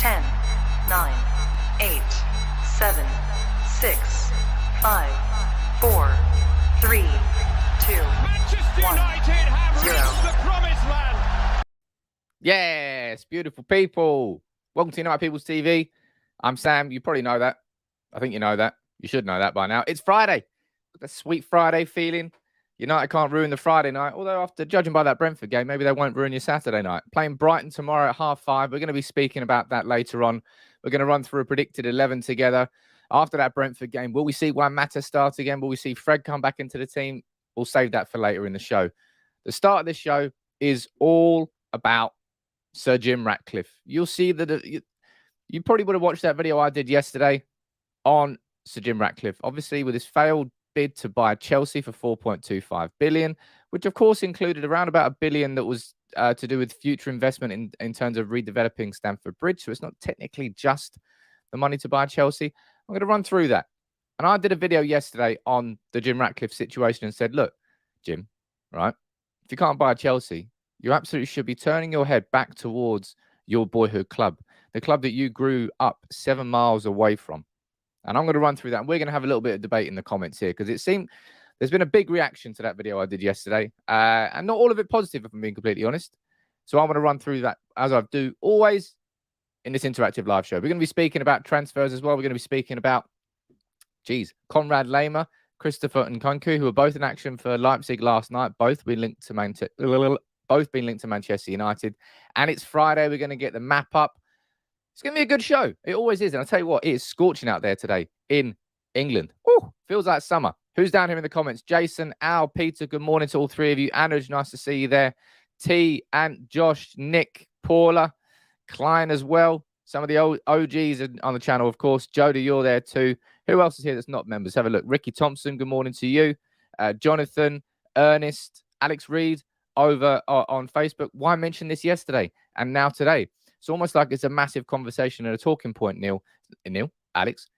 10, 9, 8, 7, 6, 5, 4, 3, 2, Manchester 1, United have 0. reached the promised land. Yes, beautiful people. Welcome to United People's TV. I'm Sam. You probably know that. I think you know that. You should know that by now. It's Friday. That sweet Friday feeling. United can't ruin the Friday night. Although after judging by that Brentford game, maybe they won't ruin your Saturday night. Playing Brighton tomorrow at 5:30. We're going to be speaking about that later on. We're going to run through a predicted 11 together. After that Brentford game, will we see Juan Mata start again? Will we see Fred come back into the team? We'll save that for later in the show. The start of this show is all about Sir Jim Ratcliffe. You'll see that you probably would have watched that video I did yesterday on Sir Jim Ratcliffe. Obviously, with his failed bid to buy Chelsea for 4.25 billion, which of course included around about $1 billion that was to do with future investment in terms of redeveloping Stamford Bridge. So it's not technically just the money to buy Chelsea. I'm going to run through that. And I did a video yesterday on the Jim Ratcliffe situation and said, look, Jim, right, if you can't buy Chelsea, you absolutely should be turning your head back towards your boyhood club, the club that you grew up 7 miles away from. And I'm going to run through that. And we're going to have a little bit of debate in the comments here because it seemed there's been a big reaction to that video I did yesterday. And not all of it positive, if I'm being completely honest. So I'm going to run through that as I do always in this interactive live show. We're going to be speaking about transfers as well. We're going to be speaking about, Konrad Laimer, Christopher Nkunku, who are both in action for Leipzig last night. Both been linked to Manchester United. And it's Friday. We're going to get the map up. It's going to be a good show. It always is. And I'll tell you what, it is scorching out there today in England. Ooh, feels like summer. Who's down here in the comments? Jason, Al, Peter, good morning to all three of you. Anuj, nice to see you there. T, Ant, Josh, Nick, Paula, Klein as well. Some of the old OGs on the channel, of course. Jody, you're there too. Who else is here that's not members? Have a look. Ricky Thompson, good morning to you. Jonathan, Ernest, Alex Reed over on Facebook. Why mention this yesterday and now today? It's almost like it's a massive conversation and a talking point, Alex.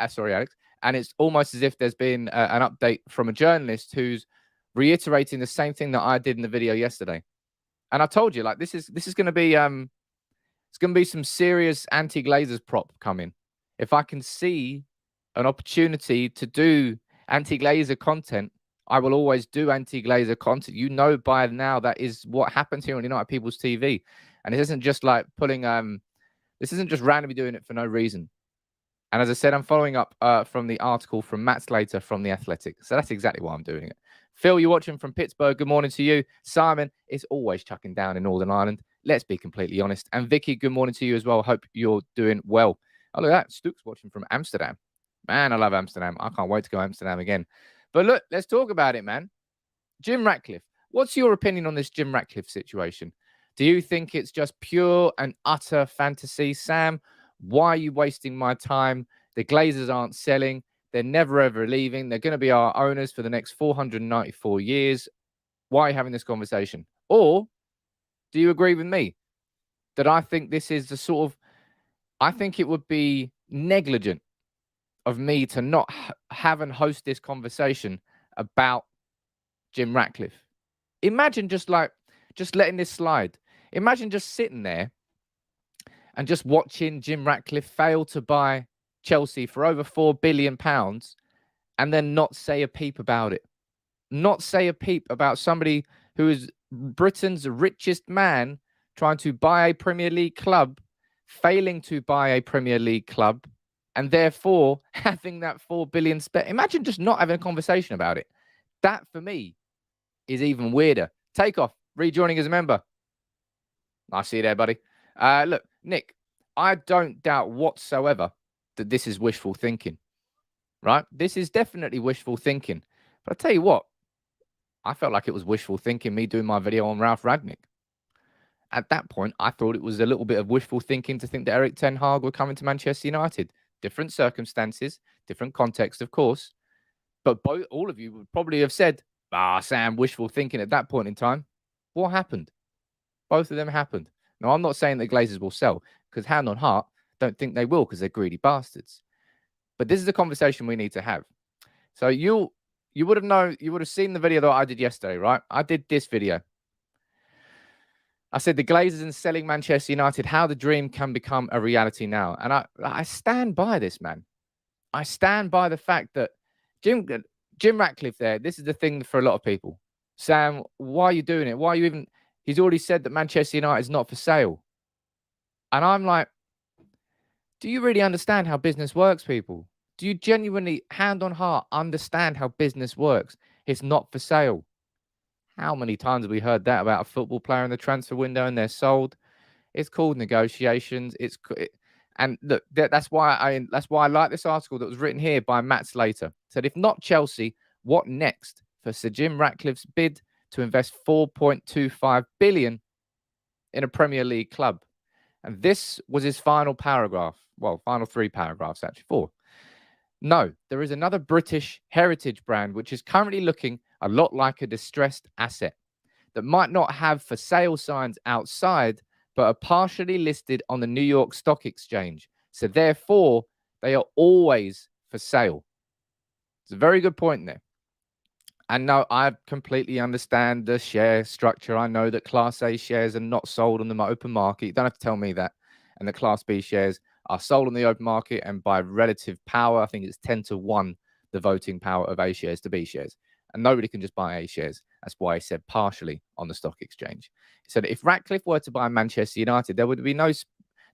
Sorry, Alex. And it's almost as if there's been an update from a journalist who's reiterating the same thing that I did in the video yesterday. And I told you, like, this is going to be it's going to be some serious anti-Glazers prop coming. If I can see an opportunity to do anti-Glazer content, I will always do anti-Glazer content. You know by now that is what happens here on United People's TV. And it isn't just like pulling, this isn't just randomly doing it for no reason. And as I said, I'm following up from the article from Matt Slater from The Athletic. So that's exactly why I'm doing it. Phil, you're watching from Pittsburgh. Good morning to you. Simon, it's always chucking down in Northern Ireland. Let's be completely honest. And Vicky, good morning to you as well. Hope you're doing well. Oh, look at that. Stuck's watching from Amsterdam. Man, I love Amsterdam. I can't wait to go to Amsterdam again. But look, let's talk about it, man. Jim Ratcliffe. What's your opinion on this Jim Ratcliffe situation? Do you think it's just pure and utter fantasy? Sam, why are you wasting my time? The Glazers aren't selling. They're never, ever leaving. They're going to be our owners for the next 494 years. Why are you having this conversation? Or do you agree with me that I think this is the sort of, I think it would be negligent of me to not have and host this conversation about Jim Ratcliffe. Imagine just letting this slide. Imagine just sitting there and just watching Jim Ratcliffe fail to buy Chelsea for over £4 billion and then not say a peep about it. Not say a peep about somebody who is Britain's richest man trying to buy a Premier League club, failing to buy a Premier League club, and therefore having that $4 billion spent. Imagine just not having a conversation about it. That, for me, is even weirder. Takeoff, rejoining as a member. I see you there, buddy. Look, Nick, I don't doubt whatsoever that this is wishful thinking, right? This is definitely wishful thinking. But I'll tell you what, I felt like it was wishful thinking, me doing my video on Ralph Rangnick. At that point, I thought it was a little bit of wishful thinking to think that Eric Ten Hag were coming to Manchester United. Different circumstances, different context, of course. But all of you would probably have said, Sam, wishful thinking at that point in time. What happened? Both of them happened. Now, I'm not saying that Glazers will sell, because hand on heart, don't think they will, because they're greedy bastards. But this is a conversation we need to have. So you would have seen the video that I did yesterday, right? I did this video. I said the Glazers and selling Manchester United, how the dream can become a reality now. And I stand by this, man. I stand by the fact that Jim Ratcliffe there, this is the thing for a lot of people. Sam, why are you doing it? Why are you even... He's already said that Manchester United is not for sale. And I'm like, do you really understand how business works, people? Do you genuinely, hand on heart, understand how business works? It's not for sale. How many times have we heard that about a football player in the transfer window and they're sold? It's called negotiations. And look, that's why I like this article that was written here by Matt Slater. It said, if not Chelsea, what next for Sir Jim Ratcliffe's bid to invest 4.25 billion in a Premier League club? And this was his final paragraph. Well, final 3 paragraphs, actually 4. No, there is another British heritage brand which is currently looking a lot like a distressed asset that might not have for sale signs outside, but are partially listed on the New York Stock Exchange. So therefore, they are always for sale. It's a very good point there. And no, I completely understand the share structure. I know that Class A shares are not sold on the open market. You don't have to tell me that. And the Class B shares are sold on the open market. And by relative power, I think it's 10-1, the voting power of A shares to B shares. And nobody can just buy A shares. That's why he said partially on the stock exchange. He said if Ratcliffe were to buy Manchester United, there would be no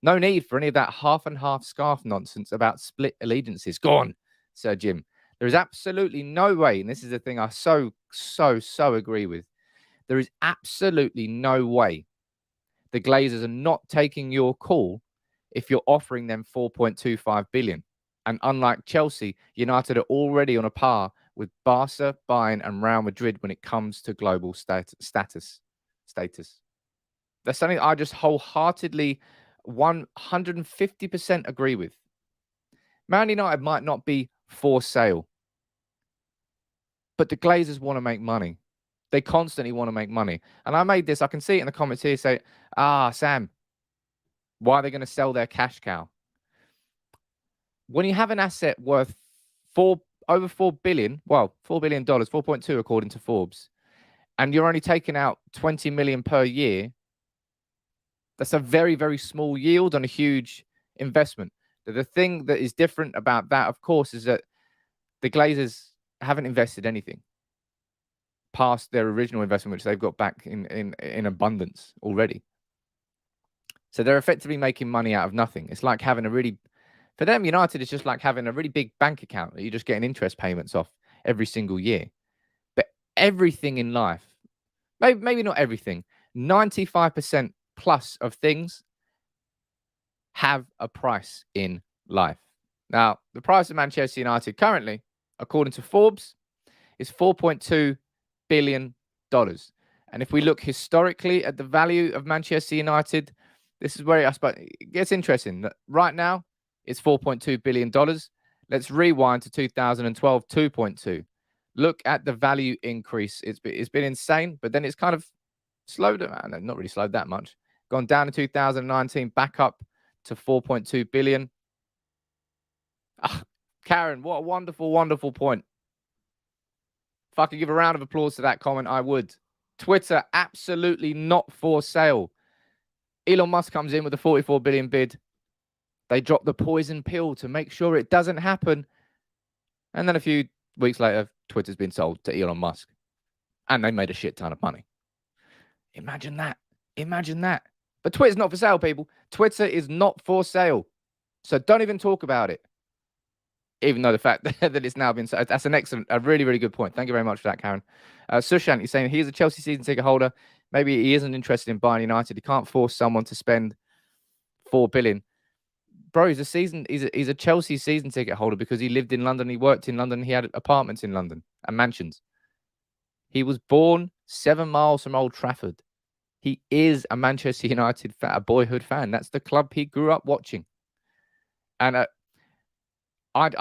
need for any of that half and half scarf nonsense about split allegiances. Go on, Sir Jim. There is absolutely no way, and this is the thing I so agree with. There is absolutely no way the Glazers are not taking your call if you're offering them 4.25 billion. And unlike Chelsea, United are already on a par with Barca, Bayern, and Real Madrid when it comes to global status. That's something I just wholeheartedly 150% agree with. Man United might not be for sale, but the Glazers want to make money. They constantly want to make money. And I made this, I can see it in the comments here, say, Sam, why are they going to sell their cash cow? When you have an asset worth over $4 billion, well, $4 billion, 4.2 according to Forbes, and you're only taking out 20 million per year, that's a very, very small yield on a huge investment. The thing that is different about that, of course, is that the Glazers haven't invested anything past their original investment, which they've got back in abundance already. So they're effectively making money out of nothing. It's like having for them, United is just like having a really big bank account that you're just getting interest payments off every single year. But everything in life, maybe not everything, 95% plus of things have a price in life. Now, the price of Manchester United currently, according to Forbes, is $4.2 billion. And if we look historically at the value of Manchester United, this is where it gets interesting. Right now, it's $4.2 billion. Let's rewind to 2012, 2.2. Look at the value increase. It's been insane, but then it's kind of slowed. Not really slowed that much. Gone down in 2019, back up to 4.2 billion. Karen, what a wonderful, wonderful point. If I could give a round of applause to that comment, I would. Twitter, absolutely not for sale. Elon Musk comes in with a 44 billion bid. They drop the poison pill to make sure it doesn't happen. And then a few weeks later, Twitter's been sold to Elon Musk. And they made a shit ton of money. Imagine that. Imagine that. But Twitter's not for sale, people. Twitter is not for sale. So don't even talk about it. Even though the fact that it's now been sold. That's a really, really good point. Thank you very much for that, Karen. Sushant, he's saying he's a Chelsea season ticket holder. Maybe he isn't interested in buying United. He can't force someone to spend $4 billion. Bro, he's a Chelsea season ticket holder because he lived in London. He worked in London. He had apartments in London and mansions. He was born 7 miles from Old Trafford. He is a Manchester United fan, a boyhood fan. That's the club he grew up watching. And I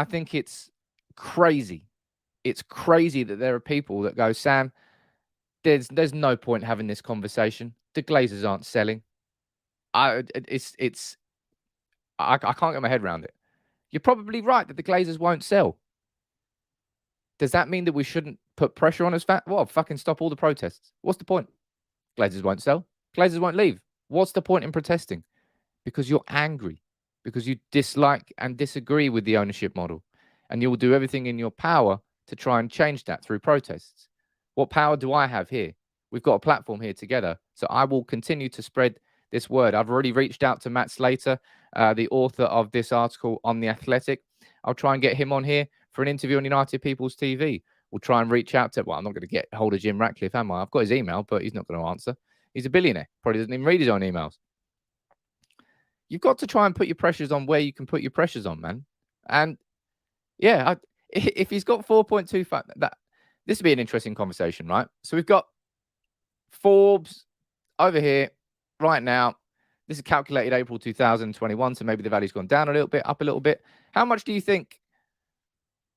think it's crazy. It's crazy that there are people that go, Sam, there's no point having this conversation. The Glazers aren't selling. I can't get my head around it. You're probably right that the Glazers won't sell. Does that mean that we shouldn't put pressure on us? Well, fucking stop all the protests. What's the point? Glazers won't sell. Glazers won't leave. What's the point in protesting? Because you're angry, because you dislike and disagree with the ownership model, and you will do everything in your power to try and change that through protests. What power do I have here? We've got a platform here together, so I will continue to spread this word. I've already reached out to Matt Slater, the author of this article on The Athletic. I'll try and get him on here for an interview on United People's TV. We'll try and reach out to, well, I'm not going to get hold of Jim Ratcliffe, am I? I've got his email, but he's not going to answer. He's a billionaire. Probably doesn't even read his own emails. You've got to try and put your pressures on where you can put your pressures on, man. And yeah, if he's got 4.25, this would be an interesting conversation, right? So we've got Forbes over here right now. This is calculated April 2021, so maybe the value's gone down a little bit, up a little bit. How much do you think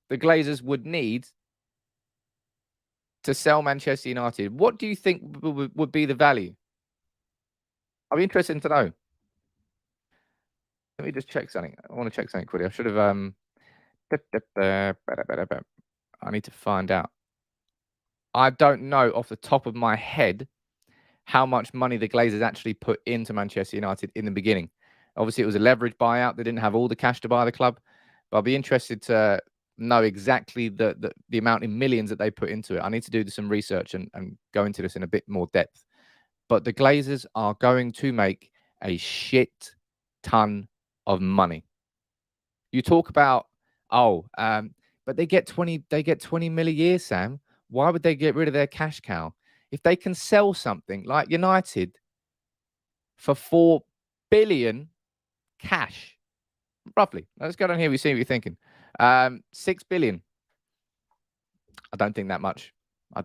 the Glazers would need to sell Manchester United? What do you think would be the value? I'll be interested to know. Let me just check something. I want to check something quickly. I should have. I need to find out. I don't know off the top of my head how much money the Glazers actually put into Manchester United in the beginning. Obviously, it was a leverage buyout. They didn't have all the cash to buy the club. But I'll be interested to know exactly the amount in millions that they put into it. I need to do some research and go into this in a bit more depth. But the Glazers are going to make a shit ton of money. You talk about, but they get 20 mil a year, Sam. Why would they get rid of their cash cow? If they can sell something like United for 4 billion cash, roughly. Let's go down here. We see what you're thinking. 6 billion. I don't think that much. I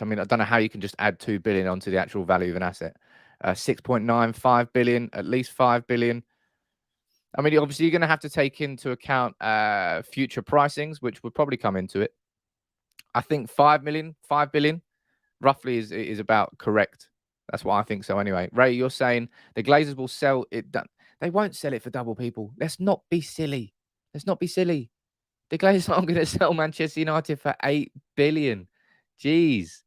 mean, I don't know how you can just add 2 billion onto the actual value of an asset. 6.95 billion, at least 5 billion. I mean, obviously, you're going to have to take into account future pricings, which would probably come into it. I think 5 billion, roughly is about correct. That's what I think so anyway. Ray, you're saying the Glazers will sell it. They won't sell it for double, people. Let's not be silly. The Glazers aren't going to sell Manchester United for 8 billion. Jeez.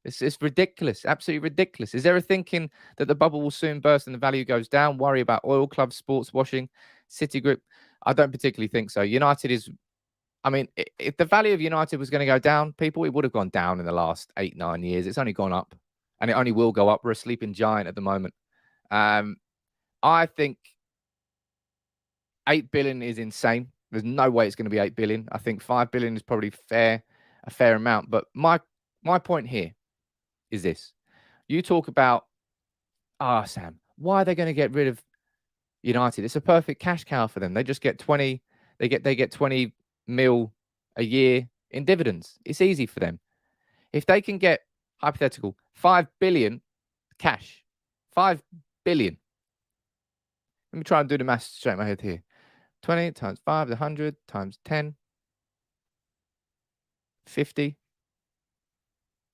It's ridiculous, absolutely ridiculous. Is there a thinking that the bubble will soon burst and the value goes down? Worry about oil clubs, sports washing, Citigroup? I don't particularly think so. United is, I mean, if the value of United was going to go down, people, it would have gone down in the last 8-9 years. It's only gone up, and it only will go up. We're a sleeping giant at the moment. I think 8 billion is insane. There's no way it's going to be 8 billion. I think 5 billion is probably a fair amount. But my point here is this. You talk about, Sam, why are they going to get rid of United? It's a perfect cash cow for them. They just get 20, they get 20 mil a year in dividends. It's easy for them. If they can get, hypothetical, 5 billion cash, 5 billion. Let me try and do the maths straight in my head here. 20 times 5 is 100 times 10. 50.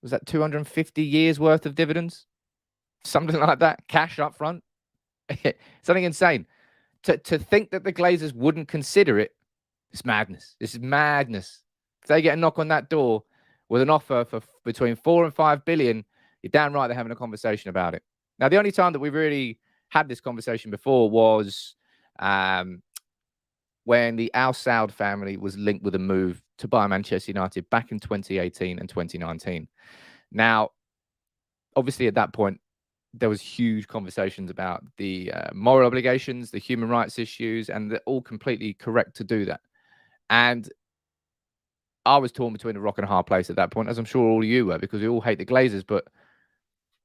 Was that 250 years worth of dividends? Something like that. Cash up front. Something insane. To think that the Glazers wouldn't consider it, it's madness. This is madness. If they get a knock on that door with an offer for between 4 and 5 billion, you're damn right they're having a conversation about it. Now, the only time that we really had this conversation before was when the Al Saud family was linked with a move to buy Manchester United back in 2018 and 2019. Now, obviously, at that point, there was huge conversations about the moral obligations, the human rights issues, and they're all completely correct to do that. And I was torn between a rock and a hard place at that point, as I'm sure all of you were, because we all hate the Glazers. But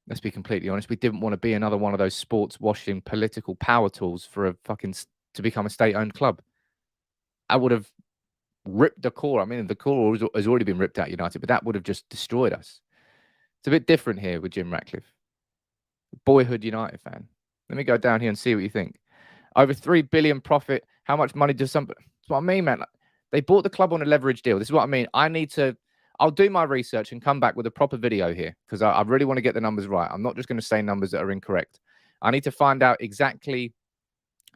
let's be completely honest, we didn't want to be another one of those sports washing political power tools for to become a state-owned club. I would have ripped the core. I mean, the core has already been ripped out United, but that would have just destroyed us. It's a bit different here with Jim Ratcliffe. Boyhood United fan. Let me go down here and see what you think. Over 3 billion profit. How much money does somebody? That's what I mean, man. Like, they bought the club on a leverage deal. This is what I mean. I'll do my research and come back with a proper video here because I really want to get the numbers right. I'm not just going to say numbers that are incorrect. I need to find out exactly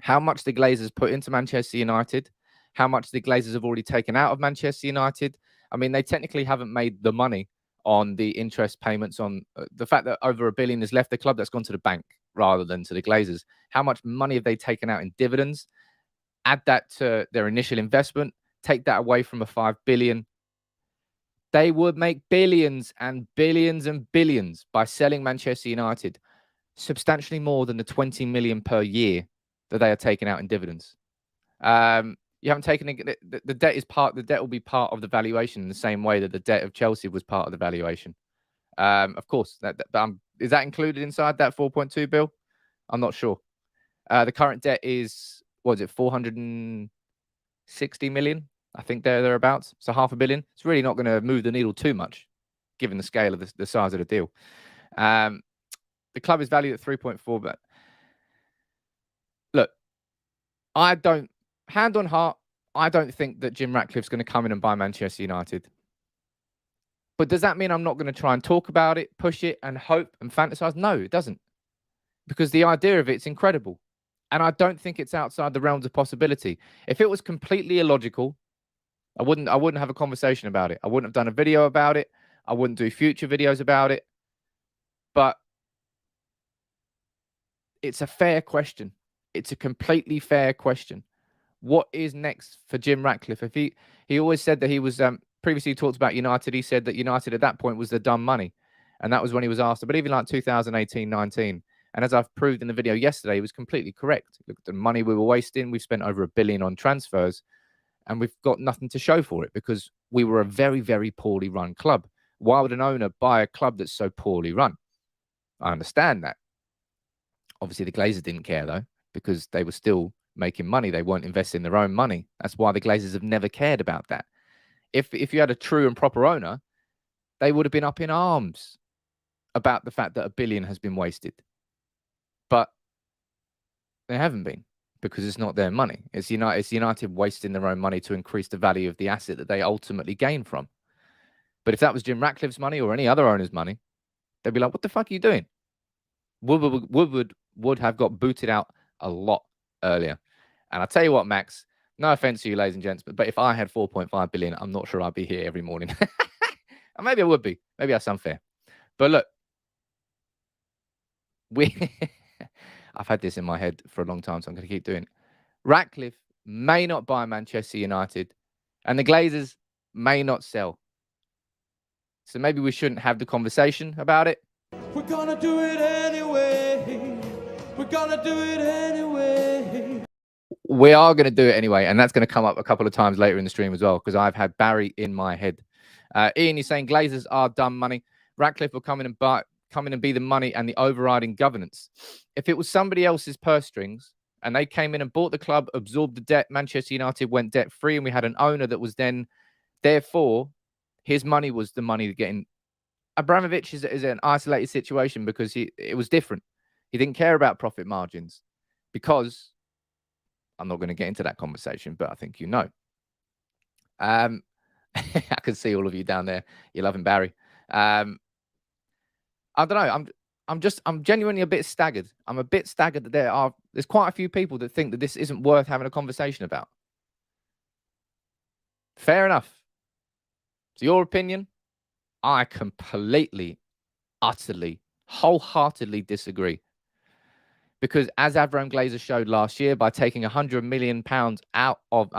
how much the Glazers put into Manchester United, how much the Glazers have already taken out of Manchester United. I mean, they technically haven't made the money on the interest payments, on the fact that over $1 billion has left the club that's gone to the bank rather than to the Glazers. How much money have they taken out in dividends? Add that to their initial investment, take that away from a $5 billion. They would make billions and billions and billions by selling Manchester United, substantially more than the 20 million per year that they are taking out in dividends. You haven't taken the debt is part. The debt will be part of the valuation in the same way that the debt of Chelsea was part of the valuation. Of course, is that included inside that 4.2 bill? I'm not sure. The current debt is, what is it, 460 million? I think thereabouts. So $500 million. It's really not going to move the needle too much, given the scale of the size of the deal. The club is valued at 3.4, but look, hand on heart, I don't think that Jim Ratcliffe's going to come in and buy Manchester United. But does that mean I'm not going to try and talk about it, push it, and hope and fantasize? No, it doesn't. Because the idea of it's incredible. And I don't think it's outside the realms of possibility. If it was completely illogical, I wouldn't have a conversation about it. I wouldn't have done a video about it. I wouldn't do future videos about it. But it's a fair question. It's a completely fair question. What is next for Jim Ratcliffe? If he always said that he was previously talked about United. He said that United at that point was the dumb money, and that was when he was asked. But even like 2018-19, and as I've proved in the video yesterday, he was completely correct. Look at the money we were wasting. We've spent over $1 billion on transfers, and we've got nothing to show for it because we were a very, very poorly run club. Why would an owner buy a club that's so poorly run? I understand that. Obviously, the Glazers didn't care though, because they were still making money. They weren't investing their own money. That's why the Glazers have never cared about that. If you had a true and proper owner, they would have been up in arms about the fact that $1 billion has been wasted. But they haven't been, because it's not their money. It's United wasting their own money to increase the value of the asset that they ultimately gain from. But if that was Jim Ratcliffe's money or any other owner's money, they'd be like, what the fuck are you doing? Woodward would have got booted out a lot earlier. And I'll tell you what, Max, no offense to you, ladies and gents, but if I had 4.5 billion, I'm not sure I'd be here every morning. Or maybe I would be. Maybe that's unfair. But look, I've had this in my head for a long time, so I'm going to keep doing it. Ratcliffe may not buy Manchester United, and the Glazers may not sell. So maybe we shouldn't have the conversation about it. We're gonna do it anyway. We're gonna do it anyway. We are going to do it anyway, and that's going to come up a couple of times later in the stream as well, because I've had Barry in my head. Ian, you're saying Glazers are dumb money. Ratcliffe will come in and be the money and the overriding governance. If it was somebody else's purse strings and they came in and bought the club, absorbed the debt, Manchester United went debt free, and we had an owner that was then, therefore, his money was the money getting. Abramovich is an isolated situation because it was different. He didn't care about profit margins because, I'm not going to get into that conversation, but I think you know. I can see all of you down there. You're loving Barry. I don't know. I'm genuinely a bit staggered. I'm a bit staggered that there's quite a few people that think that this isn't worth having a conversation about. Fair enough. It's your opinion. I completely, utterly, wholeheartedly disagree. Because as Avram Glazer showed last year, by taking £100 million out of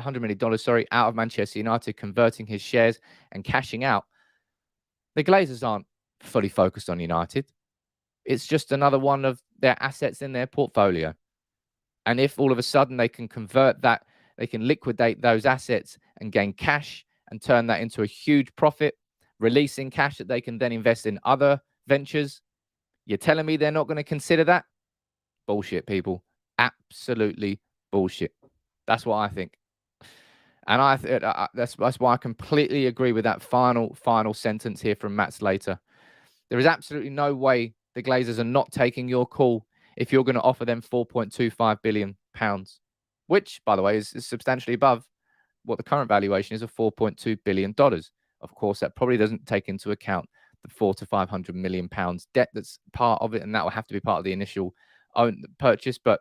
Manchester United, converting his shares and cashing out, the Glazers aren't fully focused on United. It's just another one of their assets in their portfolio. And if all of a sudden they can convert that, they can liquidate those assets and gain cash and turn that into a huge profit, releasing cash that they can then invest in other ventures, you're telling me they're not going to consider that? Bullshit, people. Absolutely bullshit. That's what I think. And that's why I completely agree with that final sentence here from Matt Slater. There is absolutely no way the Glazers are not taking your call if you're going to offer them £4.25 billion, which, by the way, is substantially above what the current valuation is of $4.2 billion. Of course, that probably doesn't take into account the £400 to £500 million debt that's part of it, and that will have to be part of the initial purchase. But,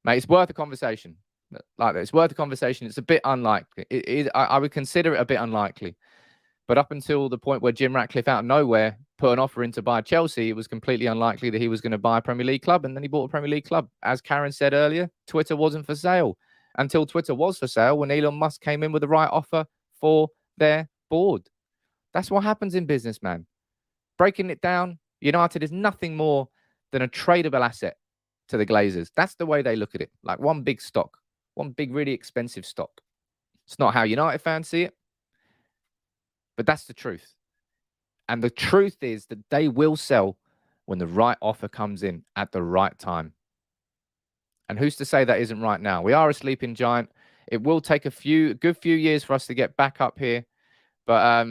mate, it's worth a conversation. Like that, it's worth a conversation. It's a bit unlikely. I would consider it a bit unlikely. But up until the point where Jim Ratcliffe out of nowhere put an offer in to buy Chelsea, it was completely unlikely that he was going to buy a Premier League club. And then he bought a Premier League club. As Karen said earlier, Twitter wasn't for sale until Twitter was for sale when Elon Musk came in with the right offer for their board. That's what happens in business, man. Breaking it down, United is nothing more than a tradable asset to the Glazers. That's the way they look at it. Like one big stock, one big, really expensive stock. It's not how United fans see it, but that's the truth. And the truth is that they will sell when the right offer comes in at the right time. And who's to say that isn't right now? We are a sleeping giant. It will take a good few years for us to get back up here. But,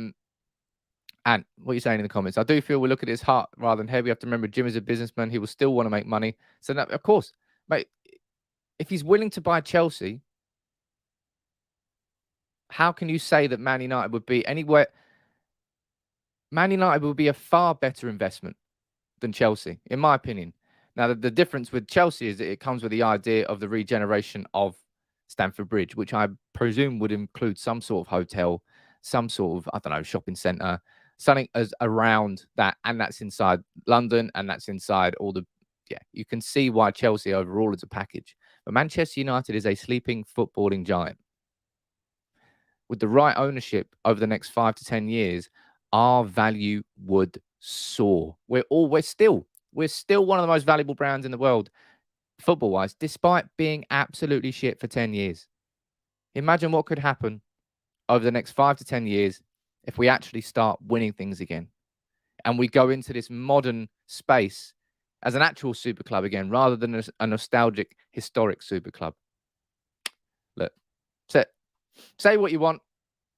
and what are you saying in the comments? I do feel we look at his heart rather than head. We have to remember Jim is a businessman. He will still want to make money. So, that, of course, mate, if he's willing to buy Chelsea, how can you say that Man United would be anywhere? Man United would be a far better investment than Chelsea, in my opinion. Now, the difference with Chelsea is that it comes with the idea of the regeneration of Stamford Bridge, which I presume would include some sort of hotel, some sort of, I don't know, shopping centre, something as around that. And that's inside London and that's inside all the, yeah, you can see why Chelsea overall is a package. But Manchester United is a sleeping footballing giant. With the right ownership over the next 5 to 10 years, our value would soar. We're still one of the most valuable brands in the world, football-wise, despite being absolutely shit for 10 years. Imagine what could happen over the next 5 to 10 years if we actually start winning things again. And we go into this modern space as an actual super club again, rather than a nostalgic, historic super club. Look, say what you want.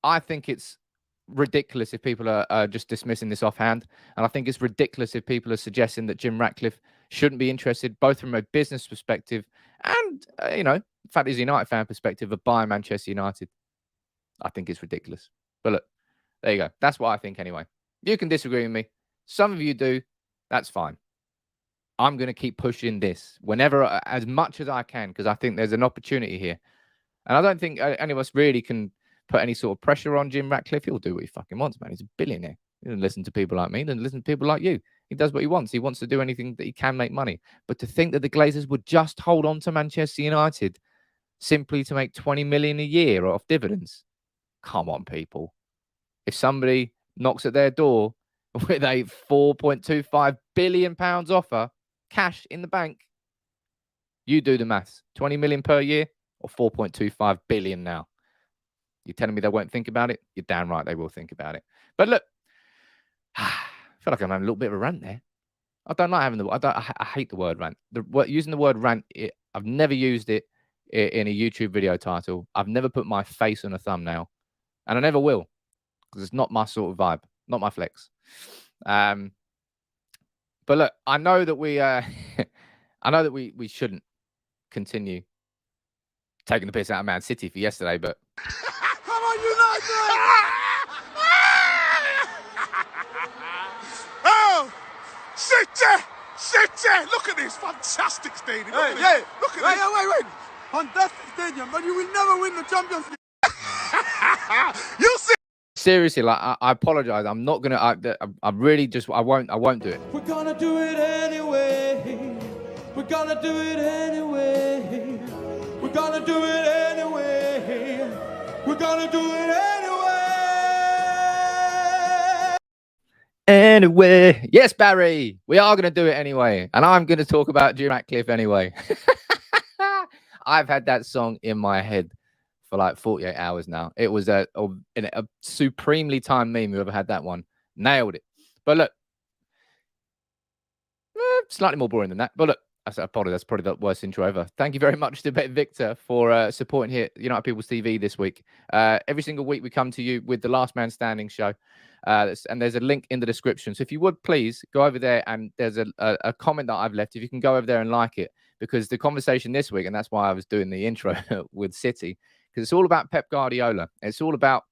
I think it's ridiculous if people are just dismissing this offhand. And I think it's ridiculous if people are suggesting that Jim Ratcliffe shouldn't be interested, both from a business perspective and, in fact, as a United fan perspective, of buying Manchester United. I think it's ridiculous. But look, there you go. That's what I think anyway. You can disagree with me. Some of you do. That's fine. I'm going to keep pushing this whenever, as much as I can, because I think there's an opportunity here. And I don't think any of us really can put any sort of pressure on Jim Ratcliffe. He'll do what he fucking wants, man. He's a billionaire. He doesn't listen to people like me. He doesn't listen to people like you. He does what he wants. He wants to do anything that he can make money. But to think that the Glazers would just hold on to Manchester United simply to make 20 million a year off dividends. Come on, people. If somebody knocks at their door with a £4.25 billion offer, cash in the bank, you do the maths. 20 million per year or 4.25 billion now. You're telling me they won't think about it? You're damn right they will think about it. But look, I feel like I'm having a little bit of a rant there. I don't like having I hate the word rant. Using the word rant, I've never used it in a YouTube video title. I've never put my face on a thumbnail. And I never will. Because it's not my sort of vibe. Not my flex. But look, I know that we shouldn't continue taking the piss out of Man City for yesterday, but Come on, United! Oh, City! Look at this fantastic stadium. Look at this. Wait. Fantastic stadium, but you will never win the Champions League. You see? seriously, like I apologize. I'm not gonna. I really just. I won't do it. We're gonna do it anyway. We're gonna do it anyway. We're gonna do it anyway. We're gonna do it anyway. Anyway, yes, Barry, we are gonna do it anyway, and I'm gonna talk about Jim Ratcliffe anyway. I've had that song in my head for like 48 hours now. It was a supremely timed meme. Whoever had that one nailed it. But look, slightly more boring than that. But look, that's probably the worst intro ever. Thank you very much to Bet Victor for supporting here United People's TV this week. Every single week we come to you with the Last Man Standing show. And there's a link in the description. So if you would please go over there, and there's a comment that I've left. If you can go over there and like it, because the conversation this week, and that's why I was doing the intro with City, because it's all about Pep Guardiola. It's all about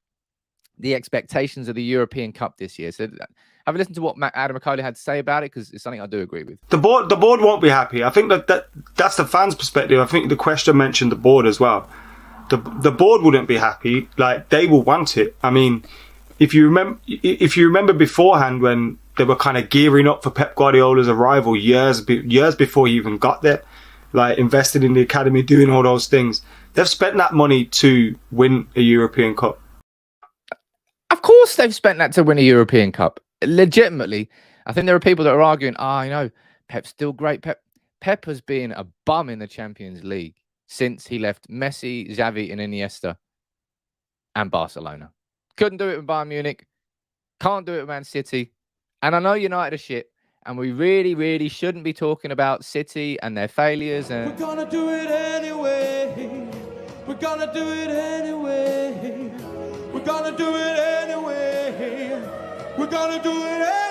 the expectations of the European Cup this year. So have a listen to what Adam McCauley had to say about it, because it's something I do agree with. The board won't be happy. I think that's the fans' perspective. I think the question mentioned the board as well. The board wouldn't be happy. Like, they will want it. I mean, if you remember beforehand when they were kind of gearing up for Pep Guardiola's arrival years before he even got there, like invested in the academy, doing all those things, they've spent that money to win a European Cup. Of course they've spent that to win a European Cup. Legitimately, I think there are people that are arguing, I know, Pep's still great. Pep has been a bum in the Champions League since he left Messi, Xavi and Iniesta and Barcelona. Couldn't do it with Bayern Munich. Can't do it with Man City. And I know United are shit. And we really, really shouldn't be talking about City and their failures. And we're gonna do it anyway. We're gonna do it anyway. We're gonna do it anyway. We're gonna do it anyway.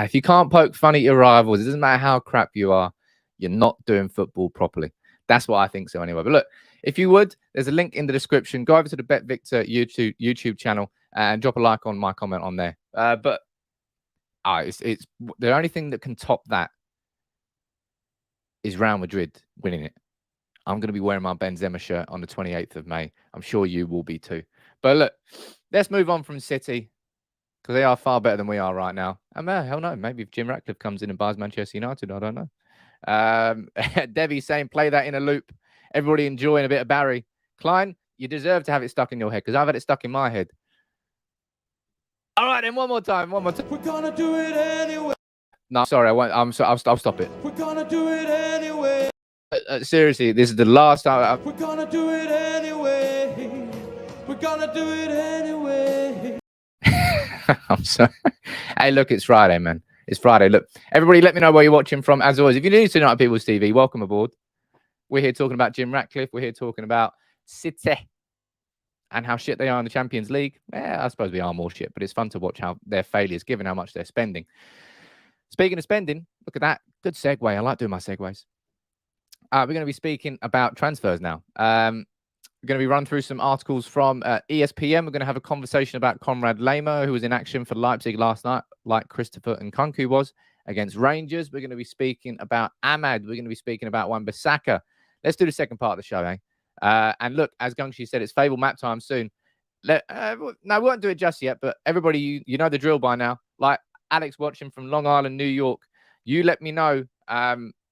If you can't poke fun at your rivals, it doesn't matter how crap you are, you're not doing football properly. That's what I think so anyway. But look, if you would, there's a link in the description. Go over to the Bet Victor YouTube channel and drop a like on my comment on there. But it's the only thing that can top that is Real Madrid winning it. I'm going to be wearing my Benzema shirt on the 28th of May. I'm sure you will be too. But look, let's move on from City because they are far better than we are right now. And hell no, maybe if Jim Ratcliffe comes in and buys Manchester United, I don't know. Debbie saying play that in a loop. Everybody enjoying a bit of Barry. Klein, you deserve to have it stuck in your head because I've had it stuck in my head. All right, then one more time. We're gonna do it anyway. No, sorry, I won't. I'll stop it. We're gonna do it anyway. Seriously, this is the last time. We're gonna do it anyway. We're gonna do it anyway. I'm sorry. Hey, look, it's Friday, man. It's Friday. Look, everybody, let me know where you're watching from. As always, if you're new to United People's TV, welcome aboard. We're here talking about Jim Ratcliffe. We're here talking about City and how shit they are in the Champions League. Yeah, I suppose we are more shit, but it's fun to watch how their failures, given how much they're spending. Speaking of spending, look at that. Good segue. I like doing my segues. We're going to be speaking about transfers now. We're going to be run through some articles from ESPN. We're going to have a conversation about Konrad Laimer, who was in action for Leipzig last night, like Christopher Nkunku was against Rangers. We're going to be speaking about Ahmad. We're going to be speaking about Wan-Bissaka. Let's do the second part of the show, eh? And look, as Gungshi said, it's Fable map time soon. No, we won't do it just yet, but everybody, you know the drill by now. Like Alex watching from Long Island, New York. You let me know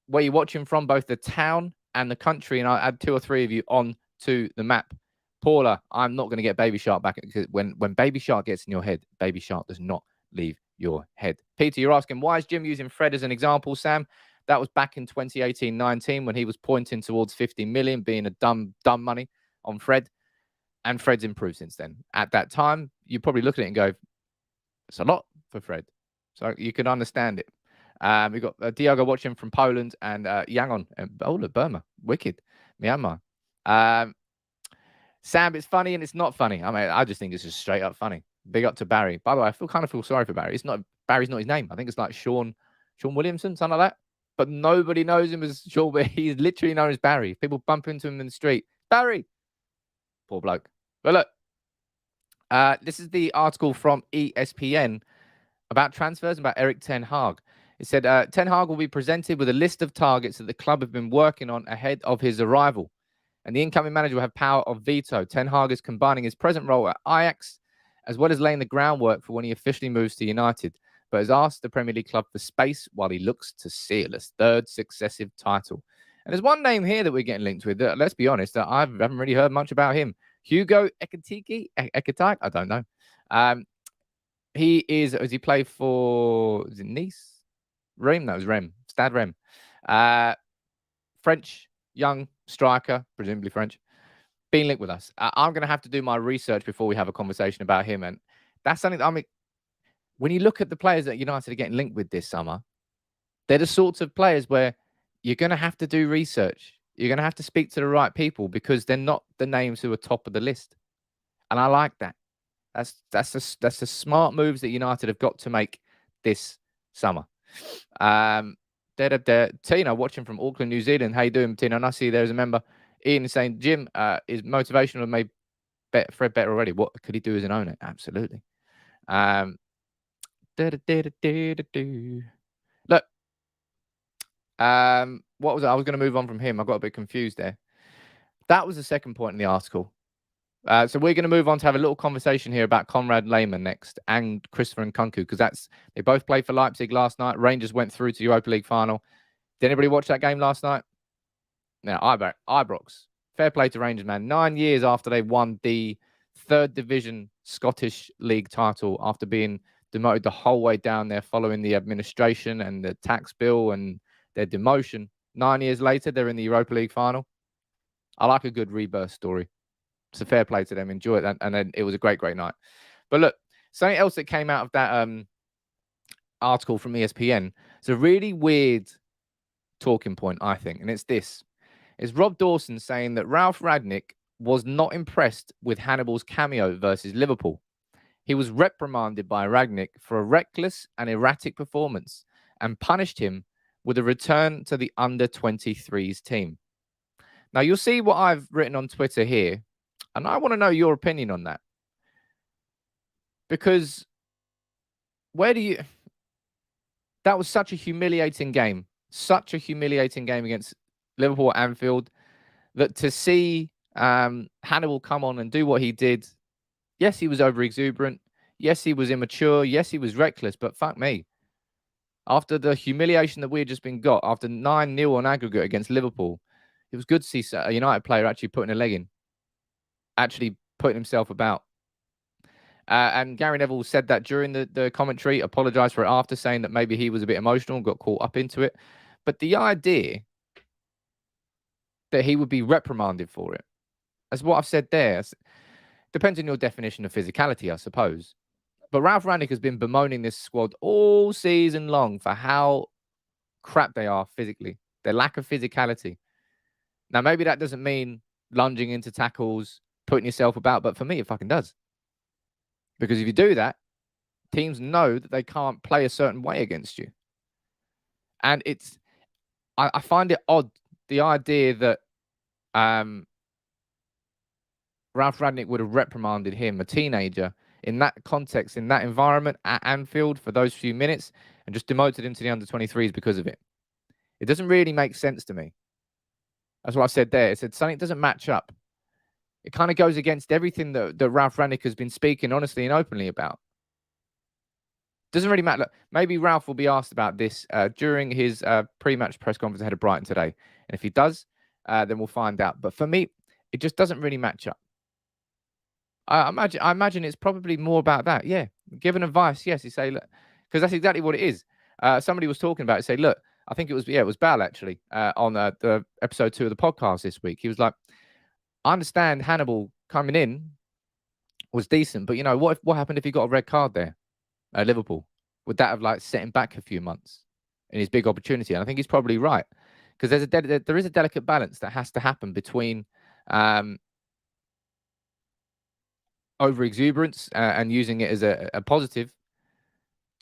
where you're watching from, both the town and the country, and I'll add 2 or 3 of you on to the map. Paula, I'm not going to get Baby Shark back because when Baby Shark gets in your head, Baby Shark does not leave your head. Peter, you're asking, why is Jim using Fred as an example, Sam? That was back in 2018-19 when he was pointing towards 50 million, being a dumb money on Fred. And Fred's improved since then. At that time, you probably look at it and go, it's a lot for Fred. So you can understand it. We've got Diallo watching from Poland and Yangon. Look, Burma. Wicked. Myanmar. Sam, it's funny and it's not funny. I mean, I just think it's just straight up funny. Big up to Barry. By the way, I kind of feel sorry for Barry. Barry's not his name. I think it's like Sean Williamson, something like that. But nobody knows him as Sean. He's literally known as Barry. People bump into him in the street. Barry. Poor bloke. But look, this is the article from ESPN about transfers, about Erik ten Hag. It said, Ten Hag will be presented with a list of targets that the club have been working on ahead of his arrival. And the incoming manager will have power of veto. Ten Hag is combining his present role at Ajax, as well as laying the groundwork for when he officially moves to United, but has asked the Premier League club for space while he looks to seal his 3rd successive title. And there's one name here that we're getting linked with. Let's be honest, I haven't really heard much about him. Hugo Ekitike? I don't know. Has he played for, is it Nice? Reims? No, it was Reims. Stade Reims. French, young striker, presumably French, being linked with us. I'm going to have to do my research before we have a conversation about him. And that's something that, I mean, when you look at the players that United are getting linked with this summer, they're the sorts of players where you're going to have to do research. You're going to have to speak to the right people because they're not the names who are top of the list. And I like that. That's the smart moves that United have got to make this summer. Tina watching from Auckland, New Zealand. How you doing, Tina? And I see there's a member. Ian is saying, Jim is motivational and made Fred better already. What could he do as an owner? Absolutely. Look, what was it? I was going to move on from him. I got a bit confused there. That was the second point in the article. So we're going to move on to have a little conversation here about Konrad Laimer next and Christopher Nkunku, because they both played for Leipzig last night. Rangers went through to Europa League final. Did anybody watch that game last night? Now, Ibrox. Fair play to Rangers, man. 9 years after they won the 3rd Division Scottish League title, after being demoted the whole way down there following the administration and the tax bill and their demotion. 9 years later, they're in the Europa League final. I like a good rebirth story. It's a fair play to them. Enjoy it. And then it was a great, great night. But look, something else that came out of that article from ESPN. It's a really weird talking point, I think. And it's this. It's Rob Dawson saying that Ralph Rangnick was not impressed with Hannibal's cameo versus Liverpool. He was reprimanded by Rangnick for a reckless and erratic performance and punished him with a return to the under-23s team. Now, you'll see what I've written on Twitter here, and I want to know your opinion on that. Because that was such a humiliating game against Liverpool at Anfield, that to see Hannibal come on and do what he did, yes, he was over-exuberant, yes, he was immature, yes, he was reckless, but fuck me. After the humiliation that we had just been got, after 9-0 on aggregate against Liverpool, it was good to see a United player actually putting a leg in, actually putting himself about. And Gary Neville said that during the commentary, apologised for it after, saying that maybe he was a bit emotional and got caught up into it. But the idea that he would be reprimanded for it, as what I've said there, depends on your definition of physicality, I suppose. But Ralph Rangnick has been bemoaning this squad all season long for how crap they are physically, their lack of physicality. Now, maybe that doesn't mean lunging into tackles, putting yourself about, but for me, it fucking does. Because if you do that, teams know that they can't play a certain way against you. And I find it odd, the idea that Ralph Rangnick would have reprimanded him, a teenager, in that context, in that environment at Anfield for those few minutes, and just demoted him to the under-23s because of it. It doesn't really make sense to me. That's what I said there. It said something doesn't match up. It kind of goes against everything that Ralph Rangnick has been speaking honestly and openly about. Doesn't really matter. Look, maybe Ralph will be asked about this during his pre-match press conference ahead of Brighton today. And if he does, then we'll find out. But for me, it just doesn't really match up. I imagine it's probably more about that. Yeah, giving advice. Yes, you say, look, because that's exactly what it is. Somebody was talking about it. Say, look, I think it was Bal actually on the episode 2 of the podcast this week. He was like, I understand Hannibal coming in was decent, but what happened if he got a red card there at Liverpool? Would that have set him back a few months in his big opportunity? And I think he's probably right, because there is a delicate balance that has to happen between over exuberance and using it as a positive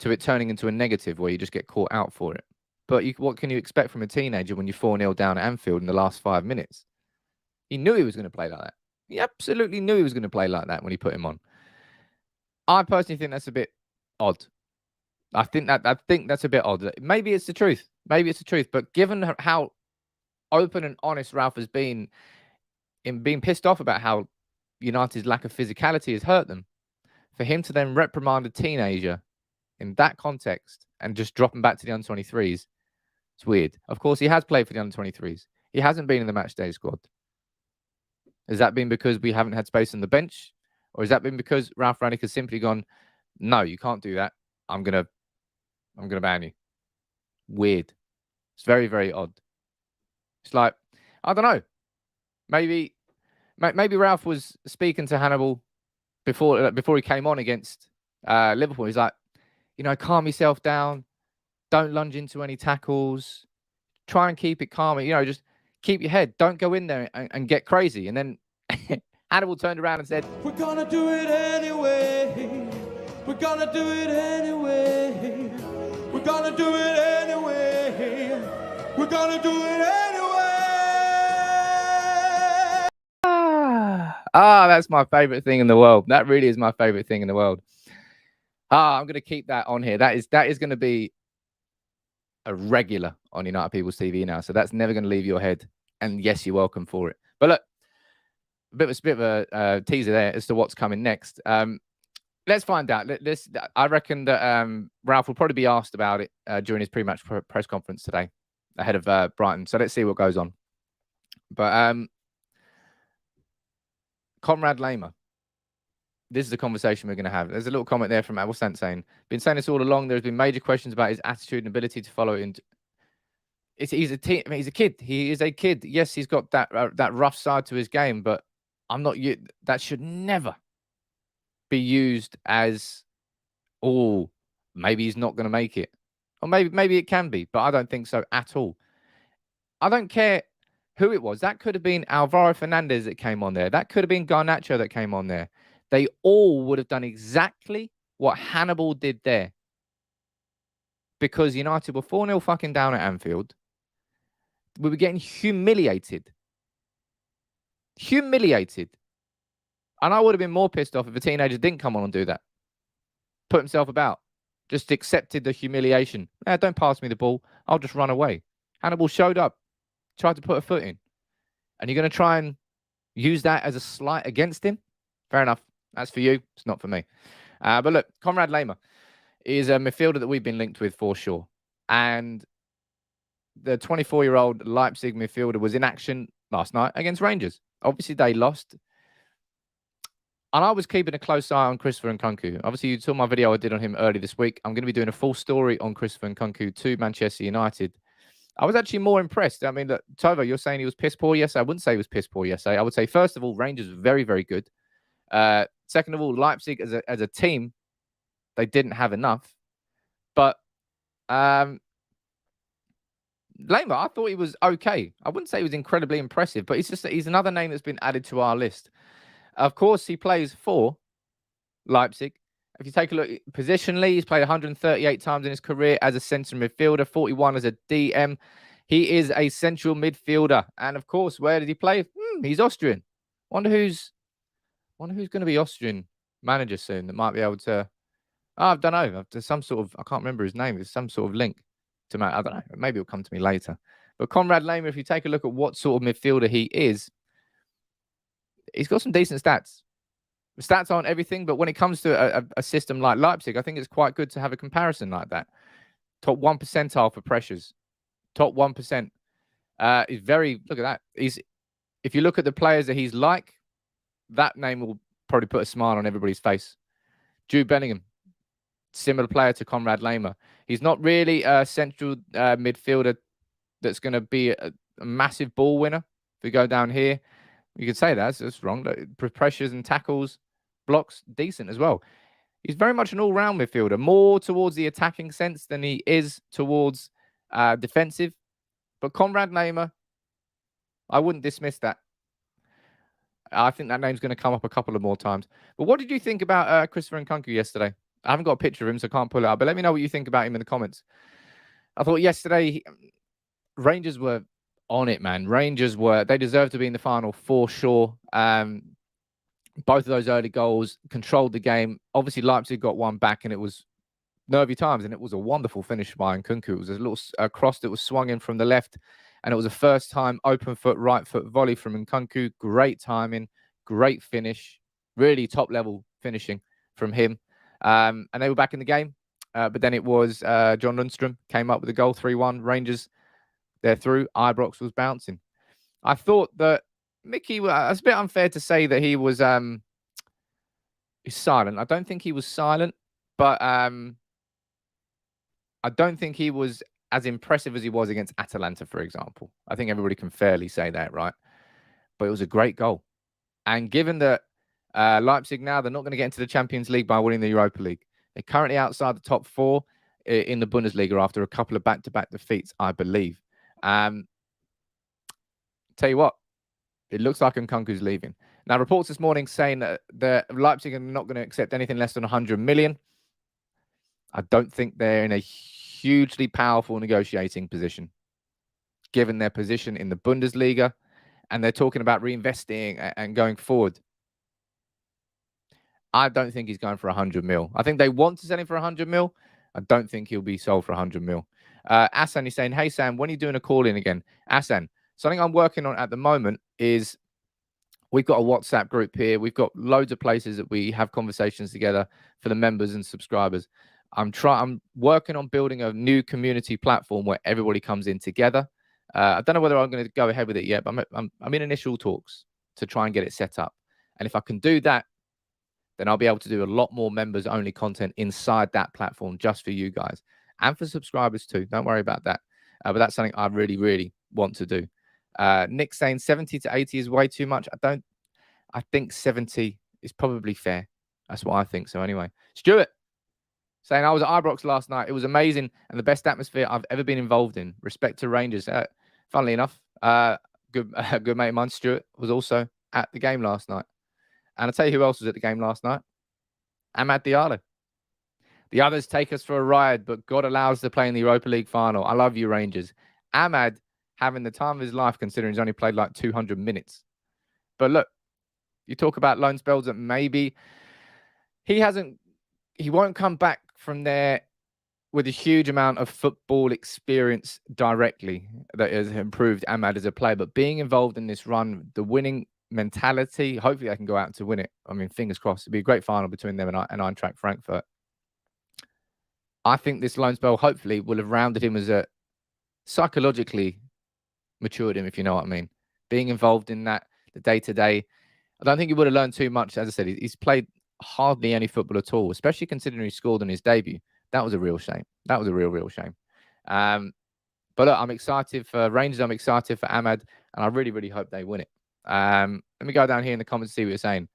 to it turning into a negative where you just get caught out for it. But what can you expect from a teenager when you're 4-0 down at Anfield in the last 5 minutes? He knew he was going to play like that. He absolutely knew he was going to play like that when he put him on. I personally think that's a bit odd. I think that's a bit odd. Maybe it's the truth. But given how open and honest Ralph has been in being pissed off about how United's lack of physicality has hurt them, for him to then reprimand a teenager in that context and just drop him back to the under-23s, it's weird. Of course, he has played for the under-23s. He hasn't been in the matchday squad. Has that been because we haven't had space on the bench? Or has that been because Ralph Rangnick has simply gone, no, you can't do that. I'm gonna ban you. Weird. It's very, very odd. It's like, I don't know. Maybe Ralph was speaking to Hannibal before he came on against Liverpool. He's like, calm yourself down. Don't lunge into any tackles. Try and keep it calm. Just keep your head. Don't go in there and get crazy. And then Hannibal turned around and said, we're gonna do it anyway. We're gonna do it anyway. We're gonna do it anyway. We're gonna do it anyway. That's my favorite thing in the world. That really is my favorite thing in the world. I'm going to keep that on here. That is going to be a regular on United People's TV now. So that's never going to leave your head. And yes, you're welcome for it. But look, a bit of a teaser there as to what's coming next. Let's find out. I reckon that Ralph will probably be asked about it during his pre-match press conference today ahead of Brighton. So let's see what goes on. But Konrad Laimer. This is the conversation we're going to have. There's a little comment there from Abelsant saying, been saying this all along. There's been major questions about his attitude and ability to follow in. He's a kid. He is a kid. Yes, he's got that rough side to his game, but that should never be used as, oh, maybe he's not going to make it. Or maybe it can be, but I don't think so at all. I don't care who it was. That could have been Alvaro Fernandez that came on there. That could have been Garnacho that came on there. They all would have done exactly what Hannibal did there. Because United were 4-0 fucking down at Anfield. We were getting humiliated. Humiliated. And I would have been more pissed off if a teenager didn't come on and do that. Put himself about. Just accepted the humiliation. Don't pass me the ball. I'll just run away. Hannibal showed up. Tried to put a foot in. And you're going to try and use that as a slight against him? Fair enough. That's for you. It's not for me. But look, Konrad Laimer is a midfielder that we've been linked with for sure. And the 24-year-old Leipzig midfielder was in action last night against Rangers. Obviously, they lost. And I was keeping a close eye on Christopher Nkunku. Obviously, you saw my video I did on him earlier this week. I'm going to be doing a full story on Christopher Nkunku to Manchester United. I was actually more impressed. I mean, look, Tova, you're saying he was piss poor yesterday. I wouldn't say he was piss poor yesterday. I would say, first of all, Rangers were very, very good. Second of all, Leipzig as a team, they didn't have enough. But Laimer, I thought he was okay. I wouldn't say he was incredibly impressive, but he's another name that's been added to our list. Of course, he plays for Leipzig. If you take a look positionally, he's played 138 times in his career as a centre midfielder, 41 as a DM. He is a central midfielder. And of course, where did he play? He's Austrian. Wonder who's going to be Austrian manager soon that might be able to. I don't know. There's some sort of, I can't remember his name. There's some sort of link to Matt. I don't know. Maybe it'll come to me later. But Konrad Laimer, if you take a look at what sort of midfielder he is, he's got some decent stats. The stats aren't everything, but when it comes to a system like Leipzig, I think it's quite good to have a comparison like that. Top 1 percentile for pressures. Top 1%. He's very, look at that. If you look at the players that he's like, that name will probably put a smile on everybody's face. Jude Bellingham, similar player to Konrad Laimer. He's not really a central midfielder that's going to be a massive ball winner. If we go down here, you could say that's wrong. Pressures and tackles, blocks, decent as well. He's very much an all-round midfielder, more towards the attacking sense than he is towards defensive. But Konrad Laimer, I wouldn't dismiss that. I think that name's going to come up a couple of more times. But what did you think about Christopher Nkunku yesterday? I haven't got a picture of him, so I can't pull it up. But let me know what you think about him in the comments. I thought yesterday, Rangers were on it, man. They deserved to be in the final for sure. Both of those early goals controlled the game. Obviously, Leipzig got one back, and it was nervy times, and it was a wonderful finish by Nkunku. It was a little cross that was swung in from the left, and it was a first-time open foot, right foot volley from Nkunku. Great timing, great finish, really top-level finishing from him. And they were back in the game, but then it was John Lundstrom came up with a goal, 3-1. Rangers, they're through. Ibrox was bouncing. I thought that Mickey, it's a bit unfair to say that he was he's silent. I don't think he was silent, but I don't think he was as impressive as he was against Atalanta, for example. I think everybody can fairly say that, right? But it was a great goal. And given that Leipzig now, they're not going to get into the Champions League by winning the Europa League. They're currently outside the top 4 in the Bundesliga after a couple of back-to-back defeats, I believe. Tell you what, it looks like Nkunku's leaving. Now, reports this morning saying that Leipzig are not going to accept anything less than 100 million. I don't think they're in a hugely powerful negotiating position, given their position in the Bundesliga, and they're talking about reinvesting and going forward. I don't think he's going for 100 mil. I think they want to sell him for 100 mil. I don't think he'll be sold for 100 mil. Asan is saying, hey, Sam, when are you doing a call-in again? Asan, something I'm working on at the moment is We've got a WhatsApp group here. We've got loads of places that we have conversations together for the members and subscribers. I'm working on building a new community platform where everybody comes in together. I don't know whether I'm going to go ahead with it yet, but I'm in initial talks to try and get it set up. And if I can do that, then I'll be able to do a lot more members-only content inside that platform just for you guys and for subscribers too. Don't worry about that. But that's something I really, really want to do. Nick saying 70 to 80 is way too much. I think 70 is probably fair. That's what I think. So anyway, Stuart saying I was at Ibrox last night. It was amazing and the best atmosphere I've ever been involved in. Respect to Rangers. Funnily enough, good mate of mine, Stuart, was also at the game last night. And I'll tell you who else was at the game last night. Amad Diallo. The others take us for a ride, but God allows to play in the Europa League final. I love you, Rangers. Amad having the time of his life, considering he's only played like 200 minutes. But look, you talk about loan spells that maybe he won't come back from there with a huge amount of football experience directly that has improved Amad as a player. But being involved in this run, the winning mentality, hopefully I can go out to win it. I mean, fingers crossed. It'd be a great final between them and Eintracht Frankfurt. I think this loan spell hopefully will have rounded him as a psychologically matured him, if you know what I mean. Being involved in that, the day-to-day, I don't think he would have learned too much. As I said, he's played hardly any football at all, especially considering he scored on his debut. That was a real shame. That was a real shame. But look, I'm excited for Rangers. I'm excited for Amad, and I really, really hope they win it. Let me go down here in the comments and see what you're saying.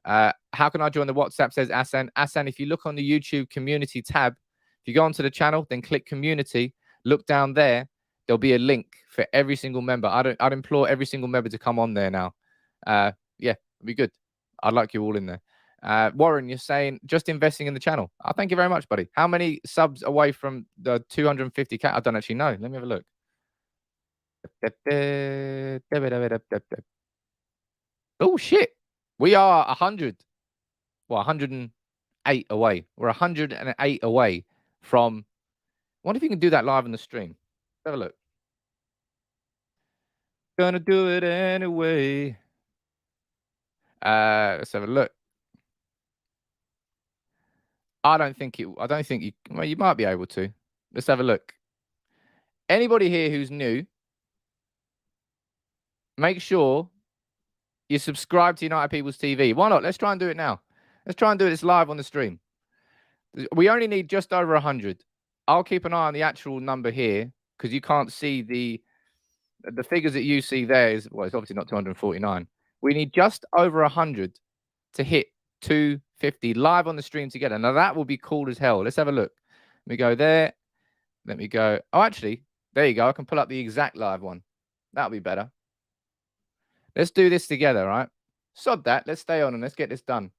How can I join the WhatsApp, says Asan. Asan, if you look on the YouTube community tab, if you go onto the channel, then click community, look down there, there'll be a link for every single member. I'd implore every single member to come on there now. Yeah, it'd be good. I'd like you all in there. Warren, you're saying just investing in the channel. Oh, thank you very much, buddy. How many subs away from the 250K? I don't actually know. Let me have a look. Oh, shit. We are 100. Well, 108 away. We're 108 away from... I wonder if you can do that live on the stream. Let's have a look. Gonna do it anyway. Let's have a look. I don't think you... Well, you might be able to. Let's have a look. Anybody here who's new, make sure you subscribe to United People's TV. Why not? Let's try and do it now. Let's try and do this live on the stream. We only need just over 100. I'll keep an eye on the actual number here because you can't see the figures that you see there. Well, it's obviously not 249. We need just over 100 to hit 250 live on the stream together. Now, that will be cool as hell. Let's have a look. Let me go there. Let me go. Oh, actually, there you go. I can pull up the exact live one. That'll be better. Let's do this together, right? Sod that. Let's stay on and let's get this done.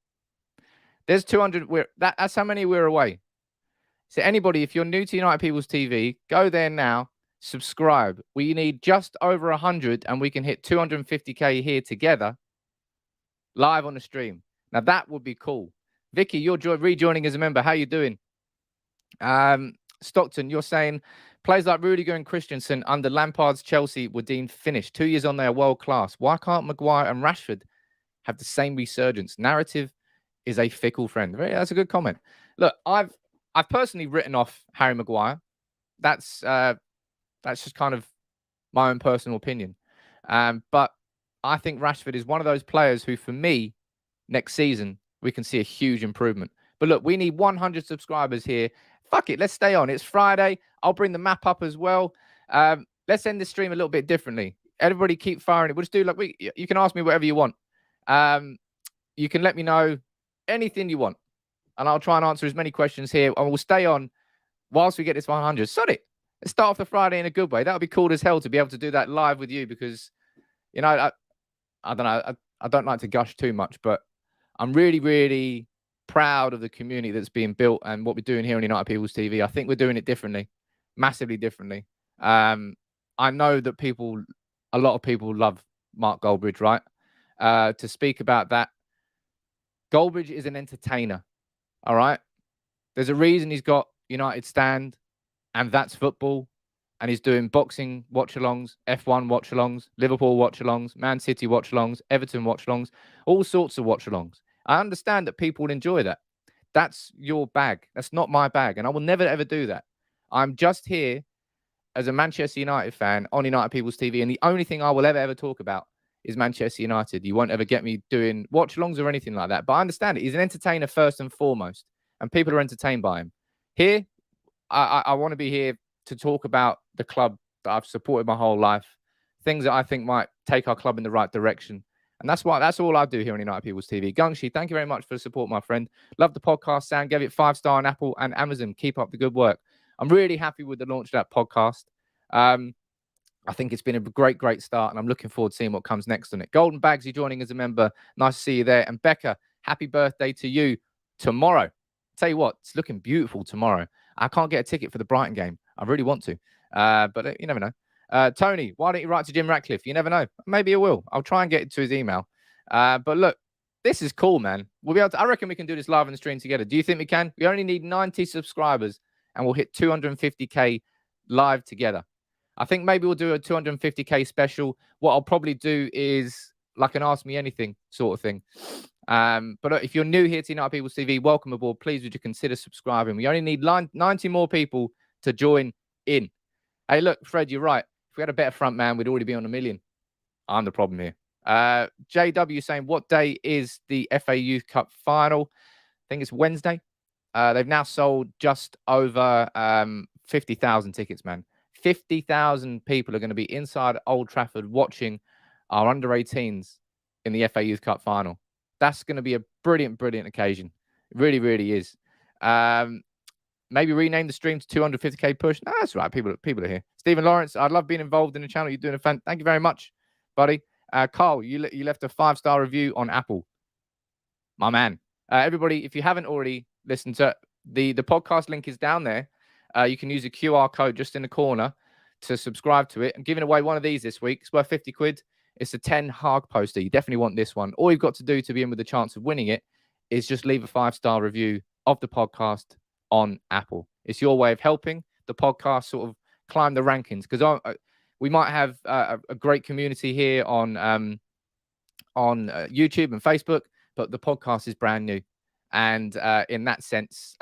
There's 200. That's how many we're away. So anybody, if you're new to United People's TV, go there now. Subscribe. We need just over 100 and we can hit 250K here together live on the stream. Now, that would be cool. Vicky, you're rejoining as a member. How you doing? Stockton, you're saying players like Rudiger and Christensen under Lampard's Chelsea were deemed finished. 2 years on, they are world class. Why can't Maguire and Rashford have the same resurgence? Narrative is a fickle friend. That's a good comment. Look, I've personally written off Harry Maguire. That's just kind of my own personal opinion. But I think Rashford is one of those players who, for me, next season, we can see a huge improvement. But look, we need 100 subscribers here. Fuck it, let's stay on. It's Friday. I'll bring the map up as well. Let's end the stream a little bit differently. Everybody keep firing it. We'll just do like you can ask me whatever you want. You can let me know anything you want. And I'll try and answer as many questions here. And we'll stay on whilst we get this 100. Sod it. Let's start off the Friday in a good way. That would be cool as hell to be able to do that live with you because, you know, I don't know. I don't like to gush too much, but I'm really, really proud of the community that's being built and what we're doing here on United People's TV. I think we're doing it differently, massively differently. I know that a lot of people love Mark Goldbridge, right? To speak about that, Goldbridge is an entertainer, all right? There's a reason he's got United Stand, and that's football. and he's doing boxing watch-alongs, F1 watch-alongs, Liverpool watch-alongs, Man City watch-alongs, Everton watch-alongs, all sorts of watch-alongs. I understand that people enjoy that. That's your bag. That's not my bag, and I will never, ever do that. I'm just here as a Manchester United fan on United People's TV, and the only thing I will ever talk about is Manchester United. You won't ever get me doing watch-alongs or anything like that, but I understand it. He's an entertainer first and foremost, and people are entertained by him. Here, I want to be here to talk about the club that I've supported my whole life, things that I think might take our club in the right direction. And that's all I do here on United People's TV. Gungshi, thank you very much for the support, my friend. Love the podcast. Sam gave it 5-star on Apple and Amazon. Keep up the good work. I'm really happy with the launch of that podcast. I think it's been a great start, and I'm looking forward to seeing what comes next on it. Golden Bagsy joining as a member. Nice to see you there. And Becca, happy birthday to you tomorrow. Tell you what, it's looking beautiful tomorrow. I can't get a ticket for the Brighton game. I really want to, but you never know. Tony, why don't you write to Jim Ratcliffe? You never know. Maybe I will. I'll try and get it to his email. But look, this is cool, man. We'll be able to, I reckon we can do this live on the stream together. Do you think we can? We only need 90 subscribers, and we'll hit 250k live together. I think maybe we'll do a 250k special. What I'll probably do is like an Ask Me Anything sort of thing. But look, if you're new here to United People's TV, welcome aboard. Please would you consider subscribing? We only need 90 more people to join in. Hey, look, Fred, you're right. If we had a better front man, we'd already be on 1 million. I'm the problem here. JW saying, what day is the FA Youth Cup final? I think it's Wednesday. They've now sold just over 50,000 tickets, man. 50,000 people are going to be inside Old Trafford watching our under-18s in the FA Youth Cup final. That's going to be a brilliant occasion. It really, really is. Maybe rename the stream to 250k push. No, that's right. People are here. Stephen Lawrence, I'd love being involved in the channel. You're doing a fan. Thank you very much, buddy. Carl, you left a 5-star review on Apple. My man. Everybody, if you haven't already listened to the podcast, link is down there. You can use a QR code just in the corner to subscribe to it. I'm giving away one of these this week. It's worth 50 quid. It's a 10 Haag poster. You definitely want this one. All you've got to do to be in with the chance of winning it is just leave a 5-star review of the podcast on Apple. It's your way of helping the podcast sort of climb the rankings, because we might have a great community here on YouTube and Facebook, but the podcast is brand new. And in that sense,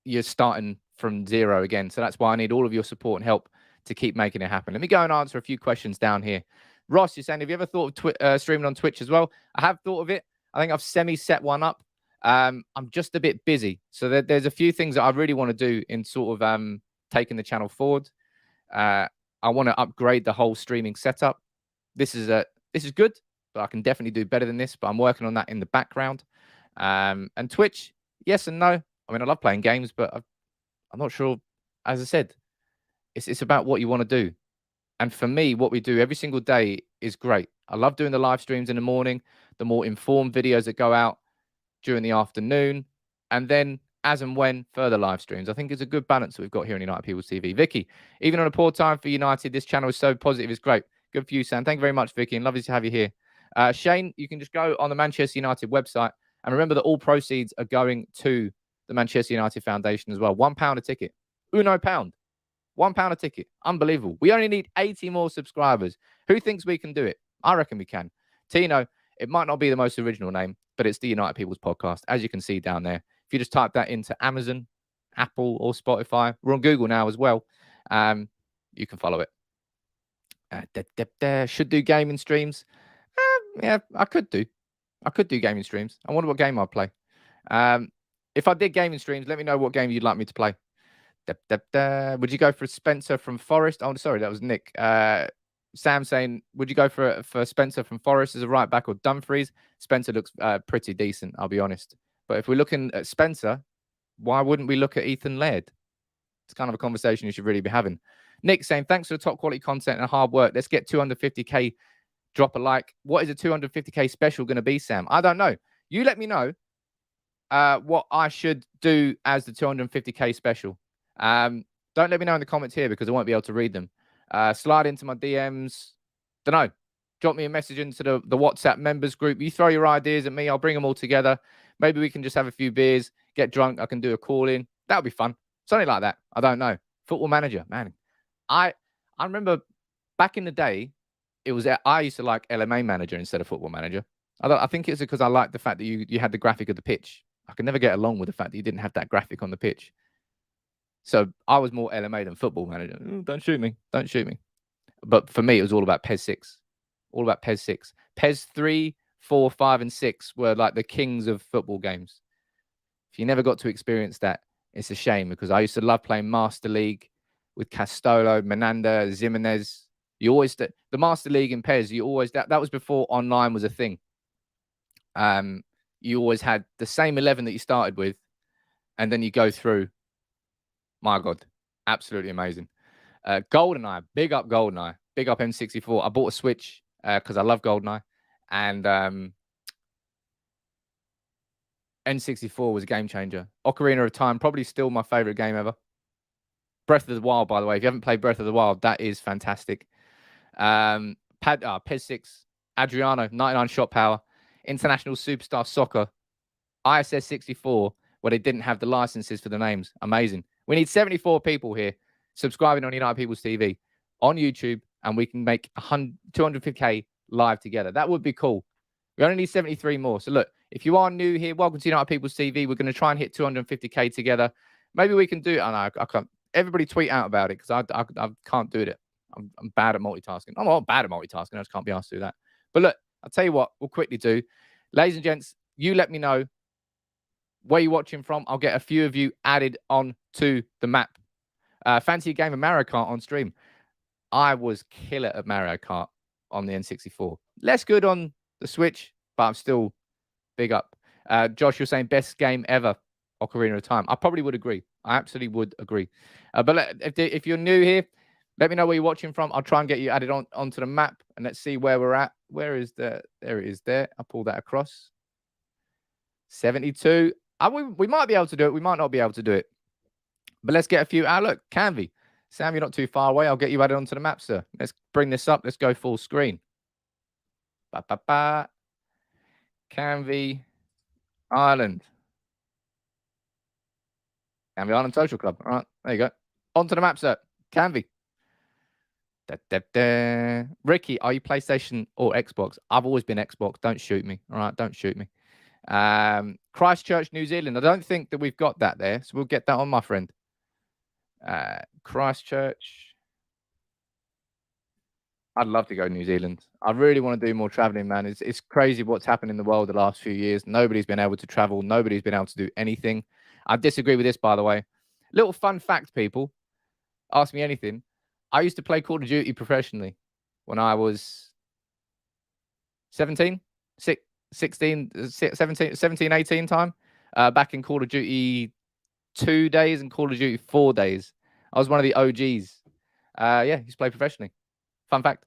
you're starting from zero again. So that's why I need all of your support and help to keep making it happen. Let me go and answer a few questions down here. Ross, you're saying, have you ever thought of streaming on Twitch as well? I have thought of it. I think I've set one up. I'm just a bit busy. So there's a few things that I really want to do in sort of taking the channel forward. I want to upgrade the whole streaming setup. This is good, but I can definitely do better than this. But I'm working on that in the background. And Twitch, yes and no. I mean, I love playing games, but I'm not sure. As I said, it's about what you want to do. And for me, what we do every single day is great. I love doing the live streams in the morning, the more informed videos that go out during the afternoon, and then as and when further live streams. I think it's a good balance that we've got here on United People's TV. Vicky, even on a poor time for United, this channel is so positive. It's great. Good for you, Sam. Thank you very much, Vicky, and lovely to have you here. Shane, you can just go on the Manchester United website, and remember that all proceeds are going to the Manchester United Foundation as well. £1 a ticket. £1. £1 a ticket. Unbelievable. We only need 80 more subscribers. Who thinks we can do it? I reckon we can. Tino, it might not be the most original name, but it's the United People's Podcast, as you can see down there. If you just type that into Amazon, Apple, or Spotify, we're on Google now as well. You can follow it. Should do gaming streams. Yeah, I could do gaming streams. I wonder what game I'd play. If I did gaming streams, let me know what game you'd like me to play. Would you go for Spencer from Forest? Oh, sorry, that was Nick. Sam saying, would you go for Spencer from Forest as a right back or Dumfries? Spencer looks pretty decent, I'll be honest. But if we're looking at Spencer, why wouldn't we look at Ethan Laird? It's kind of a conversation you should really be having. Nick saying, thanks for the top quality content and hard work. Let's get 250k. Drop a like. What is a 250k special going to be, Sam? I don't know. You let me know what I should do as the 250k special. Don't let me know in the comments here because I won't be able to read them. Slide into my DMs. Don't know. Drop me a message into the WhatsApp members group. You throw your ideas at me. I'll bring them all together. Maybe we can just have a few beers, get drunk. I can do a call in. That would be fun. Something like that. I don't know. Football Manager, man. I remember back in the day, I used to like LMA Manager instead of Football Manager. I think it's because I liked the fact that you had the graphic of the pitch. I could never get along with the fact that you didn't have that graphic on the pitch. So I was more LMA than Football Manager. Don't shoot me. Don't shoot me. But for me, it was all about PES 6. All about PES 6. PES 3, 4, 5, and 6 were like the kings of football games. If you never got to experience that, it's a shame, because I used to love playing Master League with Castolo, Menanda, Jimenez. You always, the Master League in PES, you always, that was before online was a thing. You always had the same 11 that you started with, and then you go through. My God, absolutely amazing. GoldenEye, big up GoldenEye, big up M64. I bought a Switch because I love GoldenEye, and N64 was a game changer. Ocarina of Time, probably still my favorite game ever. Breath of the Wild, by the way, if you haven't played Breath of the Wild, that is fantastic. PES 6, Adriano, 99 shot power, International Superstar Soccer, ISS 64, where they didn't have the licenses for the names. Amazing. We need 74 people here subscribing on United People's TV on YouTube, and we can make 250k live together. That would be cool. We only need 73 more. So look, if you are new here, welcome to United People's TV. We're going to try and hit 250k together. Maybe we can do it. I can't. Everybody tweet out about it, because I can't do it. I'm bad at multitasking. I'm not bad at multitasking. I just can't be asked to do that. But look, I'll tell you what, we'll quickly do. Ladies and gents, you let me know where you're watching from. I'll get a few of you added on to the map. Fancy a game of Mario Kart on stream. I was killer at Mario Kart on the N64. Less good on the Switch, but I'm still big up. Josh, you're saying best game ever, Ocarina of Time. I probably would agree. I absolutely would agree. But if you're new here, let me know where you're watching from. I'll try and get you added onto the map, and let's see where we're at. Where is there it is there. I'll pull that across. 72. We might be able to do it. We might not be able to do it. But let's get a few. Look, Canvey. Sam, you're not too far away. I'll get you added onto the map, sir. Let's bring this up. Let's go full screen. Canvey Ireland. Canvey Island Social Club. All right, there you go. Onto the map, sir. Canvey. Ricky, are you PlayStation or Xbox? I've always been Xbox. Don't shoot me. All right, don't shoot me. Christchurch, New Zealand. I don't think that we've got that there, so we'll get that on, my friend. Christchurch. I'd love to go to New Zealand. I really want to do more traveling, man. It's crazy what's happened in the world the last few years. Nobody's been able to travel. Nobody's been able to do anything. I disagree with this, by the way. Little fun fact, people. Ask me anything. I used to play Call of Duty professionally when I was 17, 18 time. Back in Call of Duty 2 days and Call of Duty 4 days. I was one of the OGs. Yeah, used to play professionally. Fun fact.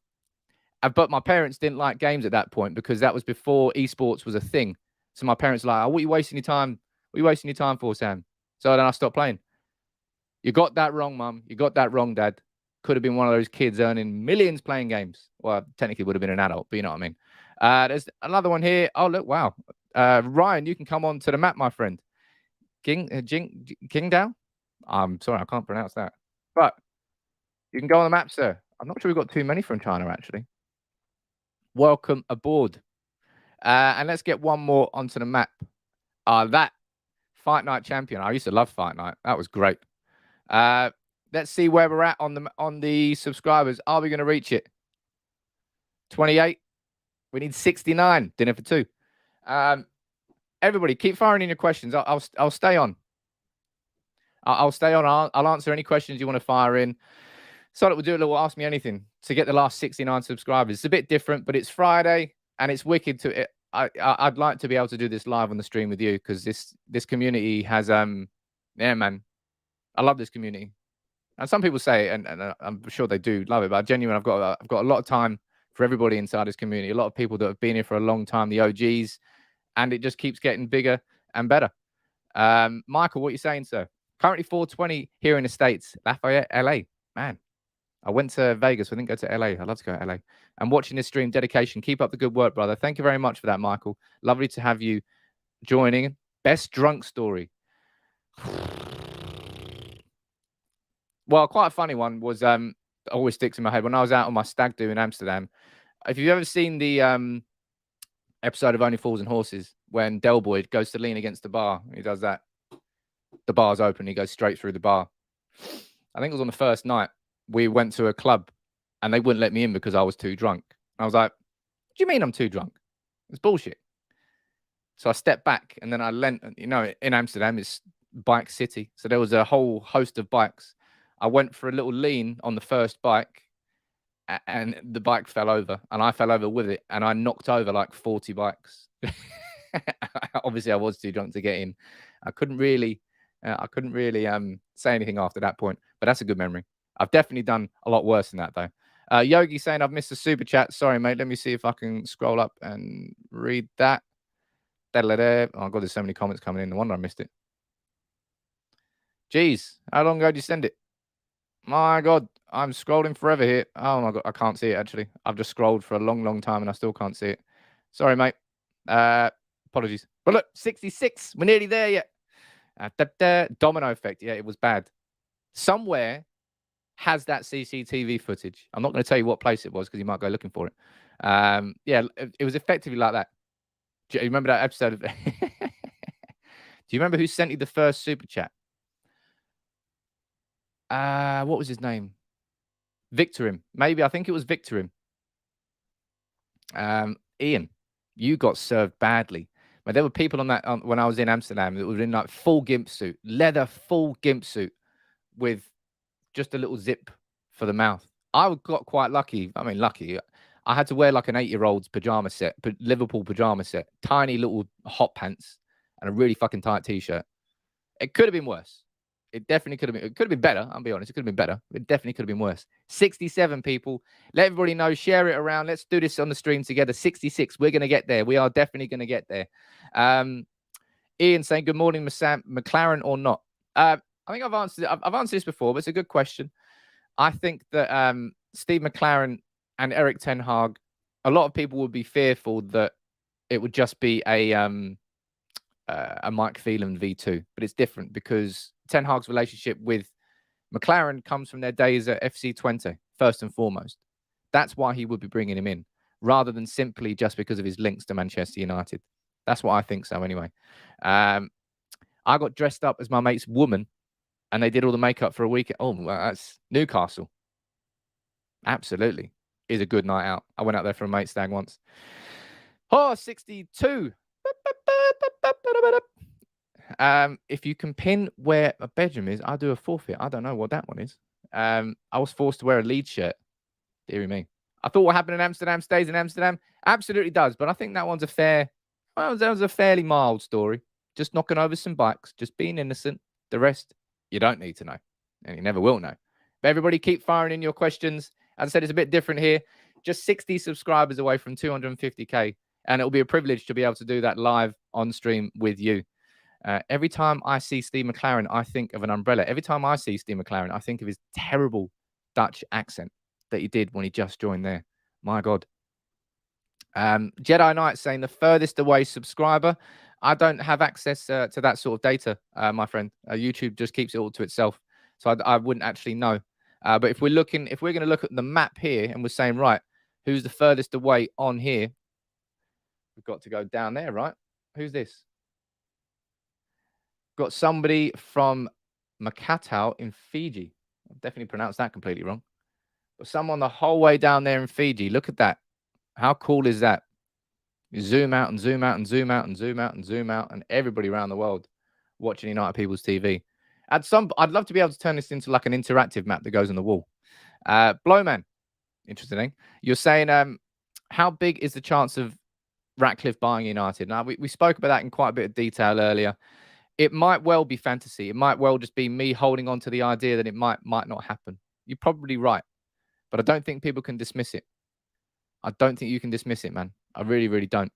But my parents didn't like games at that point, because that was before esports was a thing. So my parents were like, what are you wasting your time? What are you wasting your time for, Sam? So then I stopped playing. You got that wrong, Mum. You got that wrong, Dad. Could have been one of those kids earning millions playing games. Well, technically would have been an adult, but you know what I mean. There's another one here. Oh, look, wow. Ryan, you can come on to the map, my friend. Kingdao? I'm sorry, I can't pronounce that. But you can go on the map, sir. I'm not sure we've got too many from China, actually. Welcome aboard. And let's get one more onto the map. That Fight Night champion. I used to love Fight Night. That was great. Let's see where we're at on the subscribers. Are we going to reach it? 28. We need 69. Dinner for two. Everybody, keep firing in your questions. I'll stay on. I'll stay on. I'll answer any questions you want to fire in. So that we'll do a little Ask Me Anything to get the last 69 subscribers. It's a bit different, but it's Friday and it's wicked to it. I'd like to be able to do this live on the stream with you, because this community has yeah, man, I love this community. And some people say, and I'm sure they do love it, but genuinely, I've got a lot of time for everybody inside this community. A lot of people that have been here for a long time, the OGs, and it just keeps getting bigger and better. Michael, what are you saying, sir? Currently 4:20 here in the States, Lafayette, LA. Man, I went to Vegas. I didn't go to LA. I'd love to go to LA. I'm watching this stream. Dedication. Keep up the good work, brother. Thank you very much for that, Michael. Lovely to have you joining. Best drunk story. Well, quite a funny one was always sticks in my head when I was out on my stag do in Amsterdam. If you've ever seen the episode of Only Fools and Horses when Del Boyd goes to lean against the bar, he does that. The bar's open, he goes straight through the bar. I think it was on the first night. We went to a club and they wouldn't let me in because I was too drunk. I was like, what do you mean I'm too drunk? It's bullshit. So I stepped back and then I leant, in Amsterdam, it's bike city. So there was a whole host of bikes. I went for a little lean on the first bike and the bike fell over and I fell over with it and I knocked over like 40 bikes. Obviously I was too drunk to get in. I couldn't really say anything after that point, but that's a good memory. I've definitely done a lot worse than that though. Yogi saying I've missed a super chat. Sorry, mate. Let me see if I can scroll up and read that. Oh God, there's so many comments coming in. No wonder I missed it. Jeez, how long ago did you send it? My God, I'm scrolling forever here. Oh my God, I can't see it actually. I've just scrolled for a long, long time and I still can't see it. Sorry, mate. Apologies. But look, 66. We're nearly there yet. Domino effect. Yeah, it was bad. Somewhere has that CCTV footage. I'm not going to tell you what place it was because you might go looking for it. Yeah, it was effectively like that. Do you remember that episode of... Do you remember who sent you the first super chat? What was his name? Victorim. Maybe. I think it was Victorim. Ian, you got served badly. But there were people on that when I was in Amsterdam that were in like full gimp suit, leather full gimp suit with just a little zip for the mouth. I got quite lucky. I mean, lucky. I had to wear like an 8-year-old's pajama set, Liverpool pajama set, tiny little hot pants and a really fucking tight t-shirt. It could have been worse. It definitely could have been. It could have been better. I'll be honest. It could have been better. It definitely could have been worse. 67 people. Let everybody know. Share it around. Let's do this on the stream together. 66. We're going to get there. We are definitely going to get there. Ian saying, good morning, Sam. McLaren or not? I think I've answered this before, but it's a good question. I think that Steve McLaren and Eric Ten Hag, a lot of people would be fearful that it would just be a Mike Phelan V2, but it's different because Ten Hag's relationship with McLaren comes from their days at FC20, first and foremost. That's why he would be bringing him in, rather than simply just because of his links to Manchester United. That's what I think so anyway. I got dressed up as my mate's woman, and they did all the makeup for a week. Oh, well, that's Newcastle. Absolutely. Is a good night out. I went out there for a mate's stag once. Oh, 62. If you can pin where a bedroom is, I'll do a forfeit. I don't know what that one is. I was forced to wear a Leeds shirt. Dear me. I thought what happened in Amsterdam stays in Amsterdam. Absolutely does. But I think that one's that was a fairly mild story. Just knocking over some bikes, just being innocent. The rest, you don't need to know. And you never will know. But everybody keep firing in your questions. As I said, it's a bit different here. Just 60 subscribers away from 250k. And it'll be a privilege to be able to do that live on stream with you. Every time I see Steve McLaren, I think of an umbrella. Every time I see Steve McLaren, I think of his terrible Dutch accent that he did when he just joined there. My God. Jedi Knight saying the furthest away subscriber. I don't have access to that sort of data, my friend. YouTube just keeps it all to itself. So I wouldn't actually know. But if we're going to look at the map here and we're saying, right, who's the furthest away on here? We've got to go down there, right? Who's this? Got somebody from Makatao in Fiji. I've definitely pronounced that completely wrong. But someone the whole way down there in Fiji. Look at that. How cool is that? You zoom out and zoom out and zoom out and zoom out and zoom out, and everybody around the world watching United People's TV. I'd love to be able to turn this into like an interactive map that goes on the wall. Blowman, interesting. You're saying, how big is the chance of Ratcliffe buying United? Now, we spoke about that in quite a bit of detail earlier. It might well be fantasy. It might well just be me holding on to the idea that it might not happen. You're probably right. But I don't think people can dismiss it. I don't think you can dismiss it, man. I really, really don't.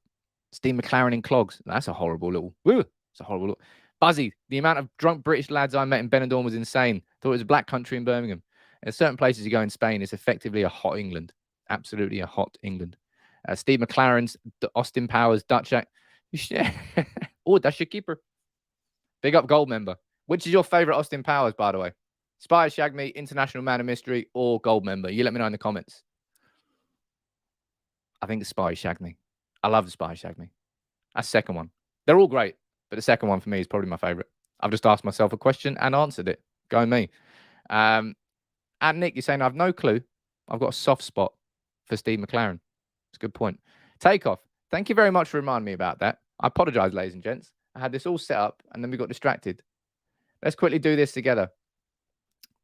Steve McLaren in clogs. That's a horrible little... Woo! It's a horrible little... Buzzy. The amount of drunk British lads I met in Benidorm was insane. Thought it was a black country in Birmingham. There's certain places you go in Spain, it's effectively a hot England. Absolutely a hot England. Steve McLaren's Austin Powers Dutch act. Oh, that's your keeper. Big up Gold member. Which is your favourite Austin Powers, by the way? Spy Shagme, International Man of Mystery, or Gold Member? You let me know in the comments. I think the Spy Shagme. I love the Spy Shagme. That's the second one. They're all great, but the second one for me is probably my favourite. I've just asked myself a question and answered it. Go me. And Nick, you're saying I've no clue. I've got a soft spot for Steve McLaren. It's a good point. Takeoff. Thank you very much for reminding me about that. I apologise, ladies and gents. I had this all set up and then we got distracted. Let's quickly do this together.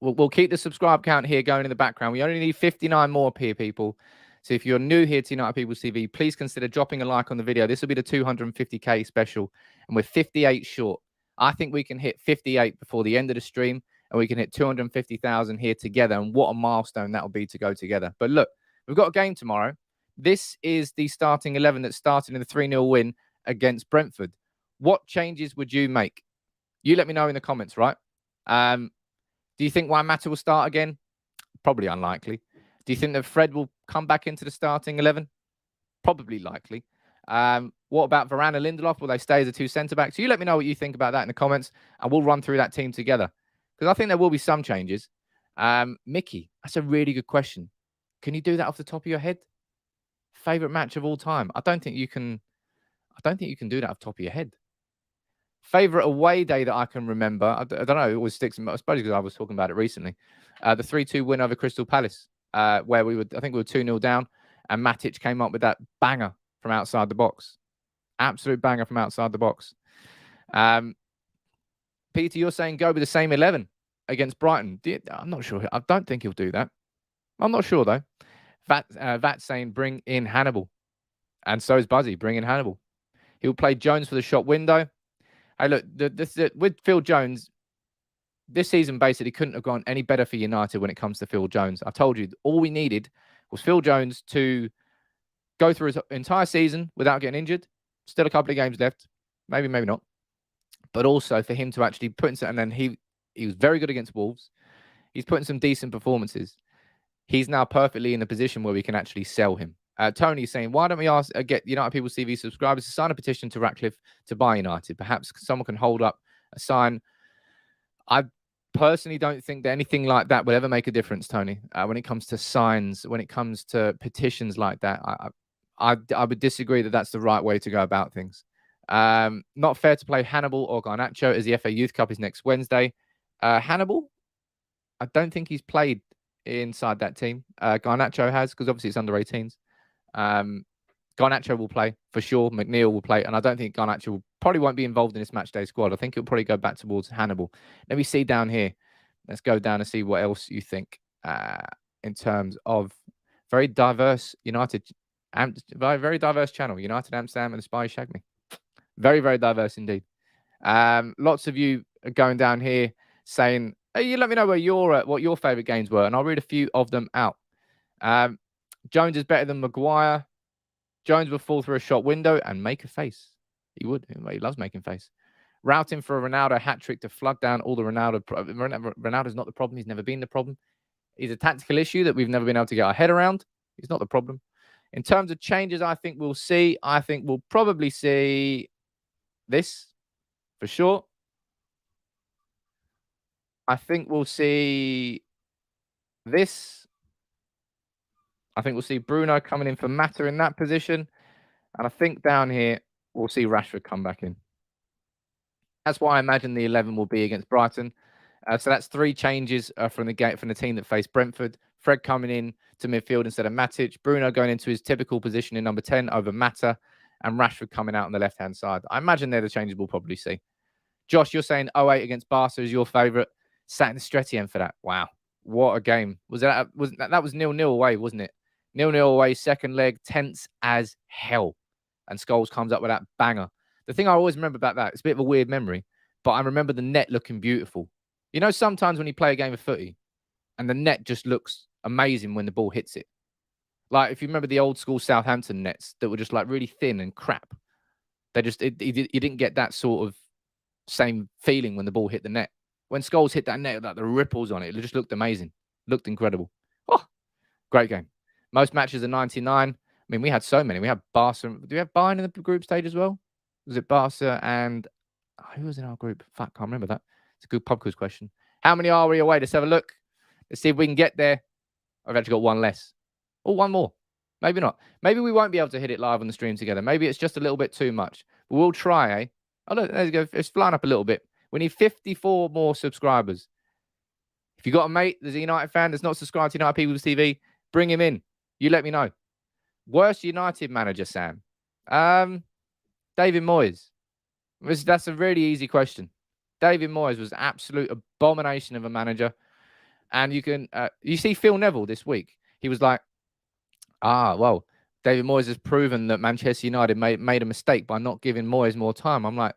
We'll keep the subscribe count here going in the background. We only need 59 more here, people. So if you're new here to United People's TV, please consider dropping a like on the video. This will be the 250k special, and we're 58 short. I think we can hit 58 before the end of the stream, and we can hit 250,000 here together. And what a milestone that will be to go together. But look, we've got a game tomorrow. This is the starting 11 that started in the 3-0 win against Brentford. What changes would you make? You let me know in the comments, right? Do you think Juan Mata will start again? Probably unlikely. Do you think that Fred will come back into the starting 11? Probably likely. What about Varane and Lindelof? Will they stay as the two centre-backs? So you let me know what you think about that in the comments, and we'll run through that team together. Because I think there will be some changes. Mickey, that's a really good question. Can you do that off the top of your head? Favourite match of all time? I don't think you can do that off the top of your head. Favourite away day that I can remember? I don't know. It always sticks in my, I suppose because I was talking about it recently. The 3-2 win over Crystal Palace, where I think we were 2-0 down, and Matic came up with that banger from outside the box. Absolute banger from outside the box. Peter, you're saying go with the same 11 against Brighton. I'm not sure. I don't think he'll do that. I'm not sure, though. Vat saying bring in Hannibal. And so is Buzzy. Bring in Hannibal. He'll play Jones for the shop window. Hey, look, with Phil Jones, this season basically couldn't have gone any better for United when it comes to Phil Jones. I told you, all we needed was Phil Jones to go through his entire season without getting injured. Still a couple of games left. Maybe not. But also for him to actually put in some, and then he was very good against Wolves. He's putting some decent performances. He's now perfectly in a position where we can actually sell him. Tony is saying, why don't we get United People's TV subscribers to sign a petition to Ratcliffe to buy United? Perhaps someone can hold up a sign. I personally don't think that anything like that will ever make a difference, Tony. When it comes to signs, when it comes to petitions like that, I would disagree that that's the right way to go about things. Not fair to play Hannibal or Garnacho as the FA Youth Cup is next Wednesday. Hannibal, I don't think he's played inside that team. Garnacho has, because obviously it's under 18s. Garnacho will play for sure. McNeil will play, and I don't think Garnacho probably won't be involved in this match day squad. I think he'll probably go back towards Hannibal. Let me see down here. Let's go down and see what else you think in terms of very diverse United, very diverse channel. United Amsterdam and the Spy Shagme. Very, very diverse indeed. Lots of you are going down here saying, hey, you let me know where what your favourite games were, and I'll read a few of them out. Jones is better than Maguire. Jones would fall through a shot window and make a face. He would. He loves making face. Routing for a Ronaldo hat-trick to flood down all the Ronaldo. Ronaldo's not the problem. He's never been the problem. He's a tactical issue that we've never been able to get our head around. He's not the problem. In terms of changes I think we'll probably see this for sure. I think we'll see this. I think we'll see Bruno coming in for Mata in that position. And I think down here, we'll see Rashford come back in. That's why I imagine the 11 will be against Brighton. So that's 3 changes from the team that faced Brentford. Fred coming in to midfield instead of Matic. Bruno going into his typical position in number 10 over Mata. And Rashford coming out on the left-hand side. I imagine they're the changes we'll probably see. Josh, you're saying 08 against Barca is your favourite. Sat in the Strettian for that. Wow. What a game. That was 0-0 away, wasn't it? 0-0 away, second leg, tense as hell. And Scholes comes up with that banger. The thing I always remember about that, it's a bit of a weird memory, but I remember the net looking beautiful. You know, sometimes when you play a game of footy and the net just looks amazing when the ball hits it. Like, if you remember the old school Southampton nets that were just like really thin and crap. You didn't get that sort of same feeling when the ball hit the net. When Scholes hit that net, like the ripples on it, it just looked amazing. Looked incredible. Oh, great game. Most matches are 99. I mean, we had so many. We had Barca. Do we have Bayern in the group stage as well? Was it Barca and who was in our group? Fuck, can't remember that. It's a good pub quiz question. How many are we away? Let's have a look. Let's see if we can get there. I've actually got one less. Or one more. Maybe not. Maybe we won't be able to hit it live on the stream together. Maybe it's just a little bit too much. But we'll try, eh? Oh, look, there you go. It's flying up a little bit. We need 54 more subscribers. If you got a mate that's a United fan that's not subscribed to United People's TV, bring him in. You let me know. Worst United manager, Sam? David Moyes. That's a really easy question. David Moyes was an absolute abomination of a manager. And you can, you see Phil Neville this week. He was like, well, David Moyes has proven that Manchester United made a mistake by not giving Moyes more time. I'm like,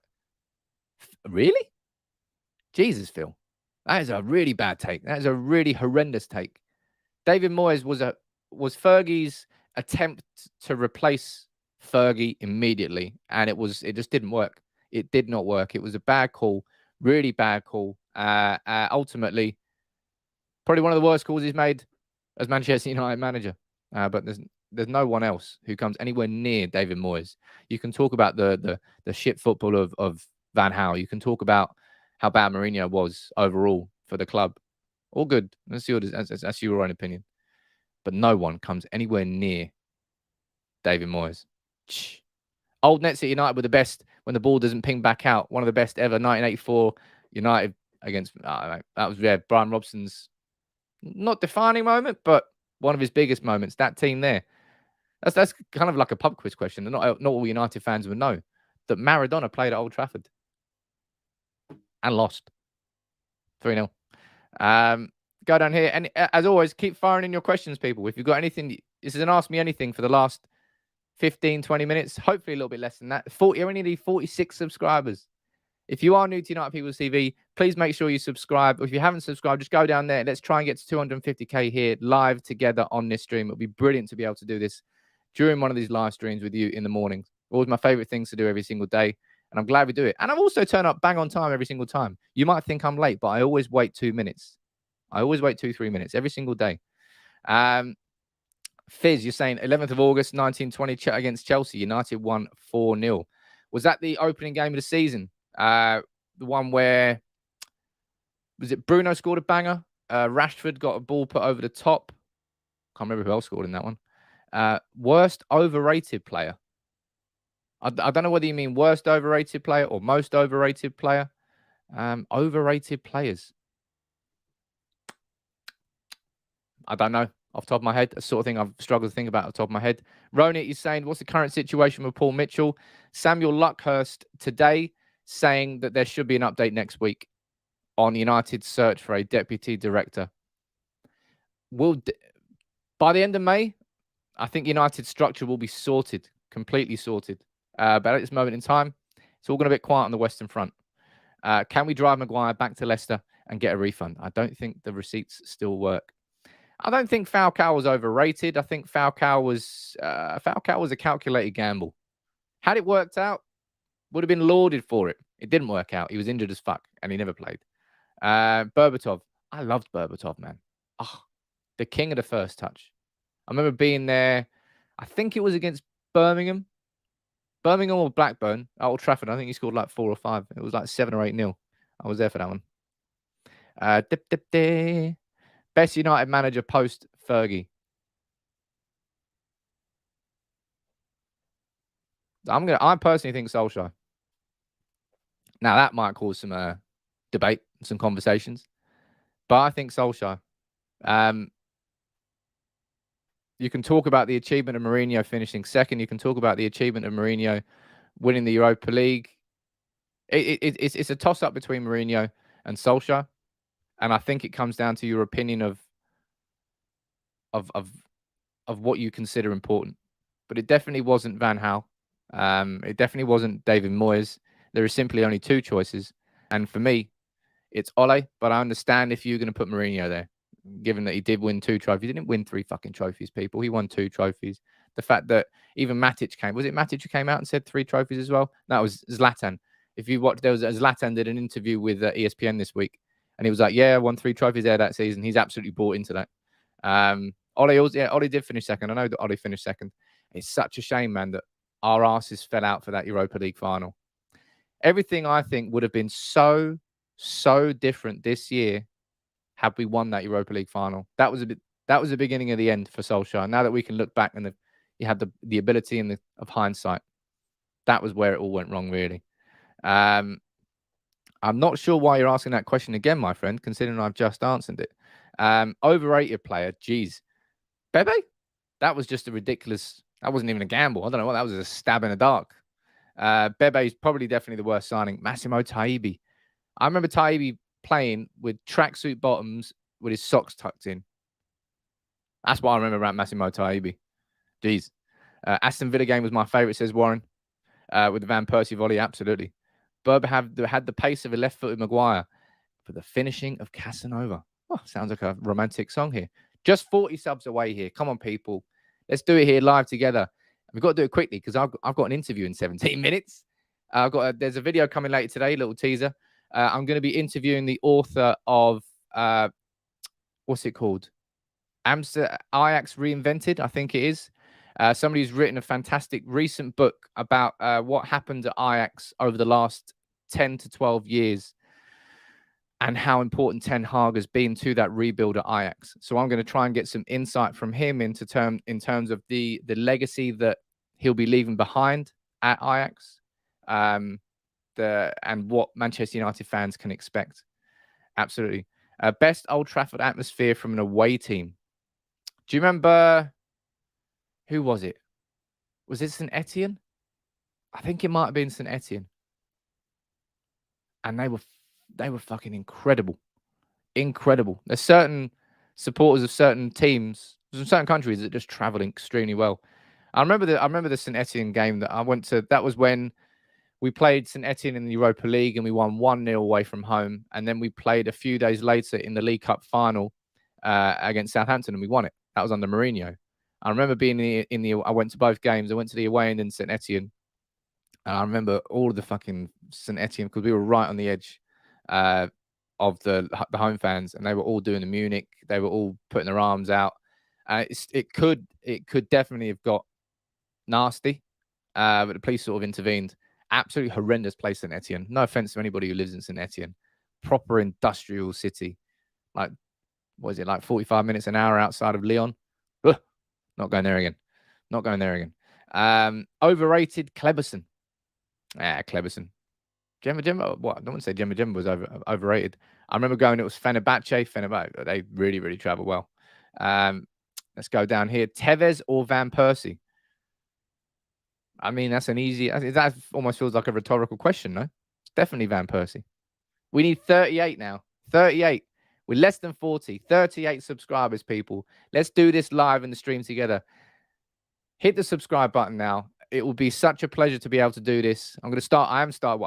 really? Jesus, Phil. That is a really bad take. That is a really horrendous take. David Moyes was Fergie's attempt to replace Fergie immediately, and it just didn't work. It did not work. It was a bad call, really bad call. Ultimately, probably one of the worst calls he's made as Manchester United manager. But there's no one else who comes anywhere near David Moyes. You can talk about the shit football of Van Gaal. You can talk about how bad Mourinho was overall for the club. All good. That's your own opinion. But no one comes anywhere near David Moyes. Old Nets at United were the best when the ball doesn't ping back out. One of the best ever. 1984 United against that was Brian Robson's not defining moment, but one of his biggest moments. That team there. That's kind of like a pub quiz question. Not all United fans would know that Maradona played at Old Trafford and lost 3-0. Go down here. And as always, keep firing in your questions, people. If you've got anything, this is an Ask Me Anything for the last 15, 20 minutes. Hopefully a little bit less than that. I only need 46 subscribers. If you are new to United People's TV, please make sure you subscribe. If you haven't subscribed, just go down there. Let's try and get to 250k here live together on this stream. It'll be brilliant to be able to do this during one of these live streams with you in the mornings. Always my favorite things to do every single day. And I'm glad we do it. And I've also turned up bang on time every single time. You might think I'm late, but I always wait 2 minutes. I always wait 2-3 minutes every single day. Fizz, you're saying 11th of August, 1920 against Chelsea. United won 4-0. Was that the opening game of the season? The one where, was it Bruno scored a banger? Rashford got a ball put over the top. Can't remember who else scored in that one. Worst overrated player. I don't know whether you mean worst overrated player or most overrated player. Overrated players. I don't know off the top of my head. A sort of thing I've struggled to think about off the top of my head. Ronit is saying, what's the current situation with Paul Mitchell? Samuel Luckhurst today saying that there should be an update next week on United's search for a deputy director. By the end of May, I think United's structure will be sorted, completely sorted. But at this moment in time, it's all going a bit quiet on the Western Front. Can we drive Maguire back to Leicester and get a refund? I don't think the receipts still work. I don't think Falcao was overrated. I think Falcao was a calculated gamble. Had it worked out, would have been lauded for it. It didn't work out. He was injured as fuck, and he never played. Berbatov. I loved Berbatov, man. Oh, the king of the first touch. I remember being there. I think it was against Birmingham or Blackburn at Old Trafford. I think he scored like 4 or 5. It was like 7 or 8-0. I was there for that one. Best United manager post Fergie. I personally think Solskjaer. Now that might cause some debate, some conversations, but I think Solskjaer. You can talk about the achievement of Mourinho finishing second. You can talk about the achievement of Mourinho winning the Europa League. It's a toss-up between Mourinho and Solskjaer. And I think it comes down to your opinion of what you consider important. But it definitely wasn't Van Gaal. It definitely wasn't David Moyes. There are simply only 2 choices. And for me, it's Ole. But I understand if you're going to put Mourinho there, given that he did win 2 trophies. He didn't win 3 fucking trophies, people. He won 2 trophies. The fact that even Matic came. Was it Matic who came out and said 3 trophies as well? That was Zlatan. If you watched, Zlatan did an interview with ESPN this week. And he was like, yeah, I won 3 trophies there that season. He's absolutely bought into that. Ole did finish second. I know that Ole finished second. It's such a shame, man, that our asses fell out for that Europa League final. Everything, I think, would have been so different this year had we won that Europa League final. That was the beginning of the end for Solskjaer. Now that we can look back and you had the ability and of hindsight, that was where it all went wrong, really. I'm not sure why you're asking that question again, my friend, considering I've just answered it. Overrated player, geez. Bebe? That was just a ridiculous... That wasn't even a gamble. I don't know what that was, a stab in the dark. Bebe is probably definitely the worst signing. Massimo Taibbi. I remember Taibbi playing with tracksuit bottoms with his socks tucked in. That's what I remember about Massimo Taibbi. Jeez. Aston Villa game was my favourite, says Warren. With the Van Persie volley, absolutely. Berber had the pace of a left-footed Maguire for the finishing of Casanova. Oh, sounds like a romantic song here. Just 40 subs away here. Come on, people. Let's do it here live together. We've got to do it quickly because I've got an interview in 17 minutes. There's a video coming later today, little teaser. I'm going to be interviewing the author of, what's it called? Ajax Reinvented, I think it is. Somebody who's written a fantastic recent book about what happened at Ajax over the last 10 to 12 years and how important Ten Hag has been to that rebuild at Ajax. So I'm going to try and get some insight from him in terms of the legacy that he'll be leaving behind at Ajax, and what Manchester United fans can expect. Absolutely. Best Old Trafford atmosphere from an away team. Do you remember... Who was it? Was it St Etienne? I think it might have been St Etienne. And they were fucking incredible. Incredible. There's certain supporters of certain teams, from certain countries that just travel extremely well. I remember the St Etienne game that I went to. That was when we played St Etienne in the Europa League and we won 1-0 away from home. And then we played a few days later in the League Cup final against Southampton and we won it. That was under Mourinho. I remember being I went to both games. I went to the away end in St Etienne. And I remember all of the fucking St Etienne, because we were right on the edge of the home fans, and they were all doing the Munich. They were all putting their arms out. It could definitely have got nasty, but the police sort of intervened. Absolutely horrendous place, St Etienne. No offense to anybody who lives in St Etienne. Proper industrial city. Like, what is it, like 45 minutes an hour outside of Lyon? Ugh. Not going there again. Not going there again. Overrated Kleberson. Kleberson. Gemma. What? I don't want to say Gemma was overrated. I remember going, it was Fenerbahce. They really, really travel well. Let's go down here. Tevez or Van Persie? I mean, that's an easy... That almost feels like a rhetorical question, no? It's definitely Van Persie. We need 38 now. 38. We're less than 40. 38 subscribers, people. Let's do this live in the stream together. Hit the subscribe button now. It will be such a pleasure to be able to do this. I'm going to start... I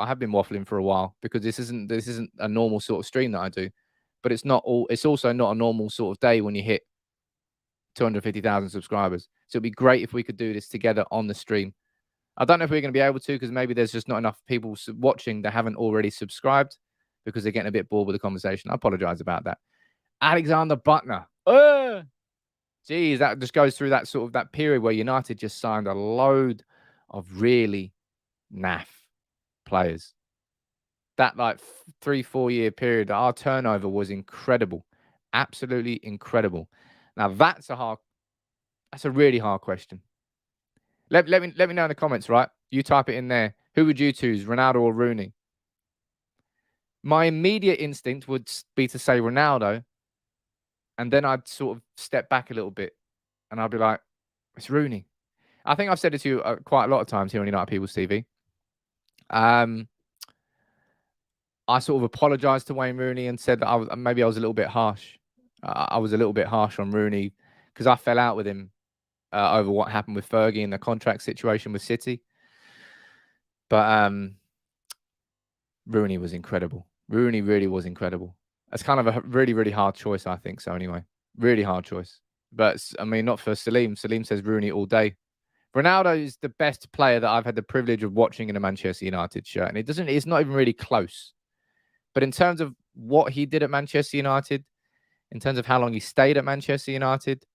have been waffling for a while because this isn't a normal sort of stream that I do. But it's also not a normal sort of day when you hit 250,000 subscribers. So it'd be great if we could do this together on the stream. I don't know if we're going to be able to, because maybe there's just not enough people watching that haven't already subscribed because they're getting a bit bored with the conversation. I apologize about that. Alexander Butner. Geez, that just goes through that period where United just signed a load of really naff players. That like 3-4 year period, our turnover was incredible. Absolutely incredible. Now that's a really hard question. Let me know in the comments, right? You type it in there. Who would you choose, Ronaldo or Rooney? My immediate instinct would be to say Ronaldo, and then I'd sort of step back a little bit, and I'd be like, it's Rooney. I think I've said it to you quite a lot of times here on United People's TV. I sort of apologized to Wayne Rooney and said that maybe I was a little bit harsh. I was a little bit harsh on Rooney because I fell out with him over what happened with Fergie and the contract situation with City. But Rooney was incredible. Rooney really was incredible. That's kind of a really, really hard choice, I think. So anyway, really hard choice. But I mean, not for Salim. Salim says Rooney all day. Ronaldo is the best player that I've had the privilege of watching in a Manchester United shirt. And it's not even really close. But in terms of what he did at Manchester United, in terms of how long he stayed at Manchester United,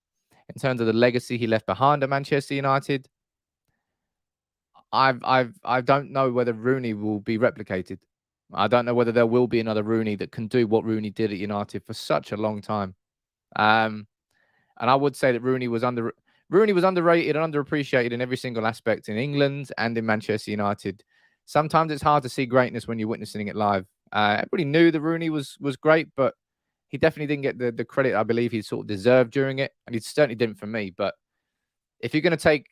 in terms of the legacy he left behind at Manchester United, I don't know whether Rooney will be replicated. I don't know whether there will be another Rooney that can do what Rooney did at United for such a long time. And I would say that Rooney was underrated and underappreciated in every single aspect in England and in Manchester United. Sometimes it's hard to see greatness when you're witnessing it live. Everybody knew that Rooney was great, but he definitely didn't get the credit I believe he sort of deserved during it, and he certainly didn't for me. But if you're going to take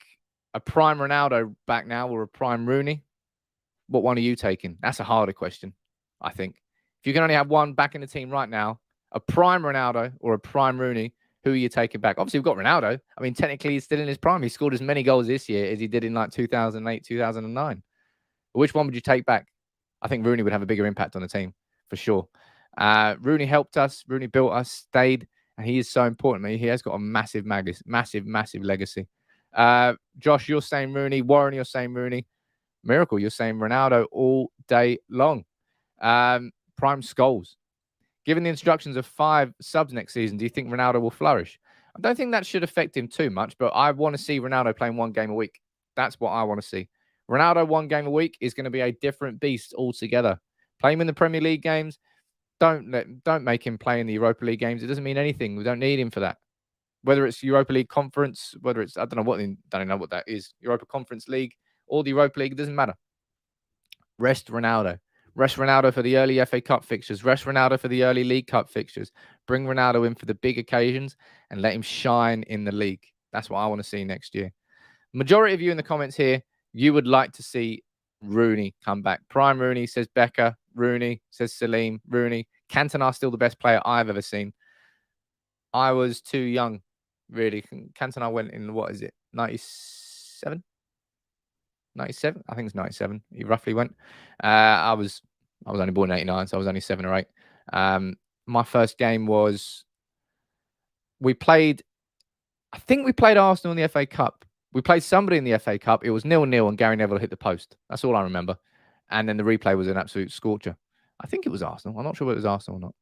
a prime Ronaldo back now or a prime Rooney, what one are you taking? That's a harder question, I think. If you can only have one back in the team right now, a prime Ronaldo or a prime Rooney, who are you taking back? Obviously, we've got Ronaldo. I mean, technically, he's still in his prime. He scored as many goals this year as he did in like 2008, 2009. But which one would you take back? I think Rooney would have a bigger impact on the team, for sure. Rooney helped us. Rooney built us, stayed, and he is so important. He has got a massive legacy. Josh, you're saying Rooney. Warren, you're saying Rooney. Miracle, you're saying Ronaldo all day long. Prime Scholes. Given the instructions of 5 subs next season, do you think Ronaldo will flourish? I don't think that should affect him too much, but I want to see Ronaldo playing 1 game a week. That's what I want to see. Ronaldo 1 game a week is going to be a different beast altogether. Play him in the Premier League games. Don't make him play in the Europa League games. It doesn't mean anything. We don't need him for that. Whether it's Europa League Conference, whether it's, I don't know what that is, Europa Conference League or the Europa League, it doesn't matter. Rest Ronaldo. Rest Ronaldo for the early FA Cup fixtures. Rest Ronaldo for the early League Cup fixtures. Bring Ronaldo in for the big occasions and let him shine in the league. That's what I want to see next year. Majority of you in the comments here, you would like to see Rooney come back. Prime Rooney, says Becca. Rooney, says Salim. Rooney. Cantona still the best player I've ever seen. I was too young, really. Cantona went in, 97? 97? I think it's 97. He roughly went. I was only born in 89, so I was only 7 or 8. My first game was I think we played Arsenal in the FA Cup. We played somebody in the FA Cup. It was 0-0 and Gary Neville hit the post. That's all I remember. And then the replay was an absolute scorcher. I think it was Arsenal. I'm not sure whether it was Arsenal or not.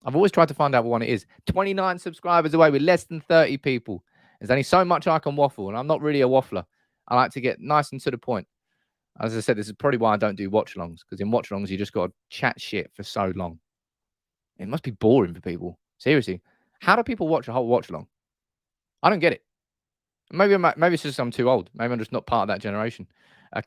I've always tried to find out what one it is. 29 subscribers away with less than 30 people. There's only so much I can waffle, and I'm not really a waffler. I like to get nice and to the point. As I said, this is probably why I don't do watch-alongs, because in watch-alongs, you just got to chat shit for so long. It must be boring for people. Seriously. How do people watch a whole watch-along? I don't get it. Maybe it's just I'm too old. Maybe I'm just not part of that generation.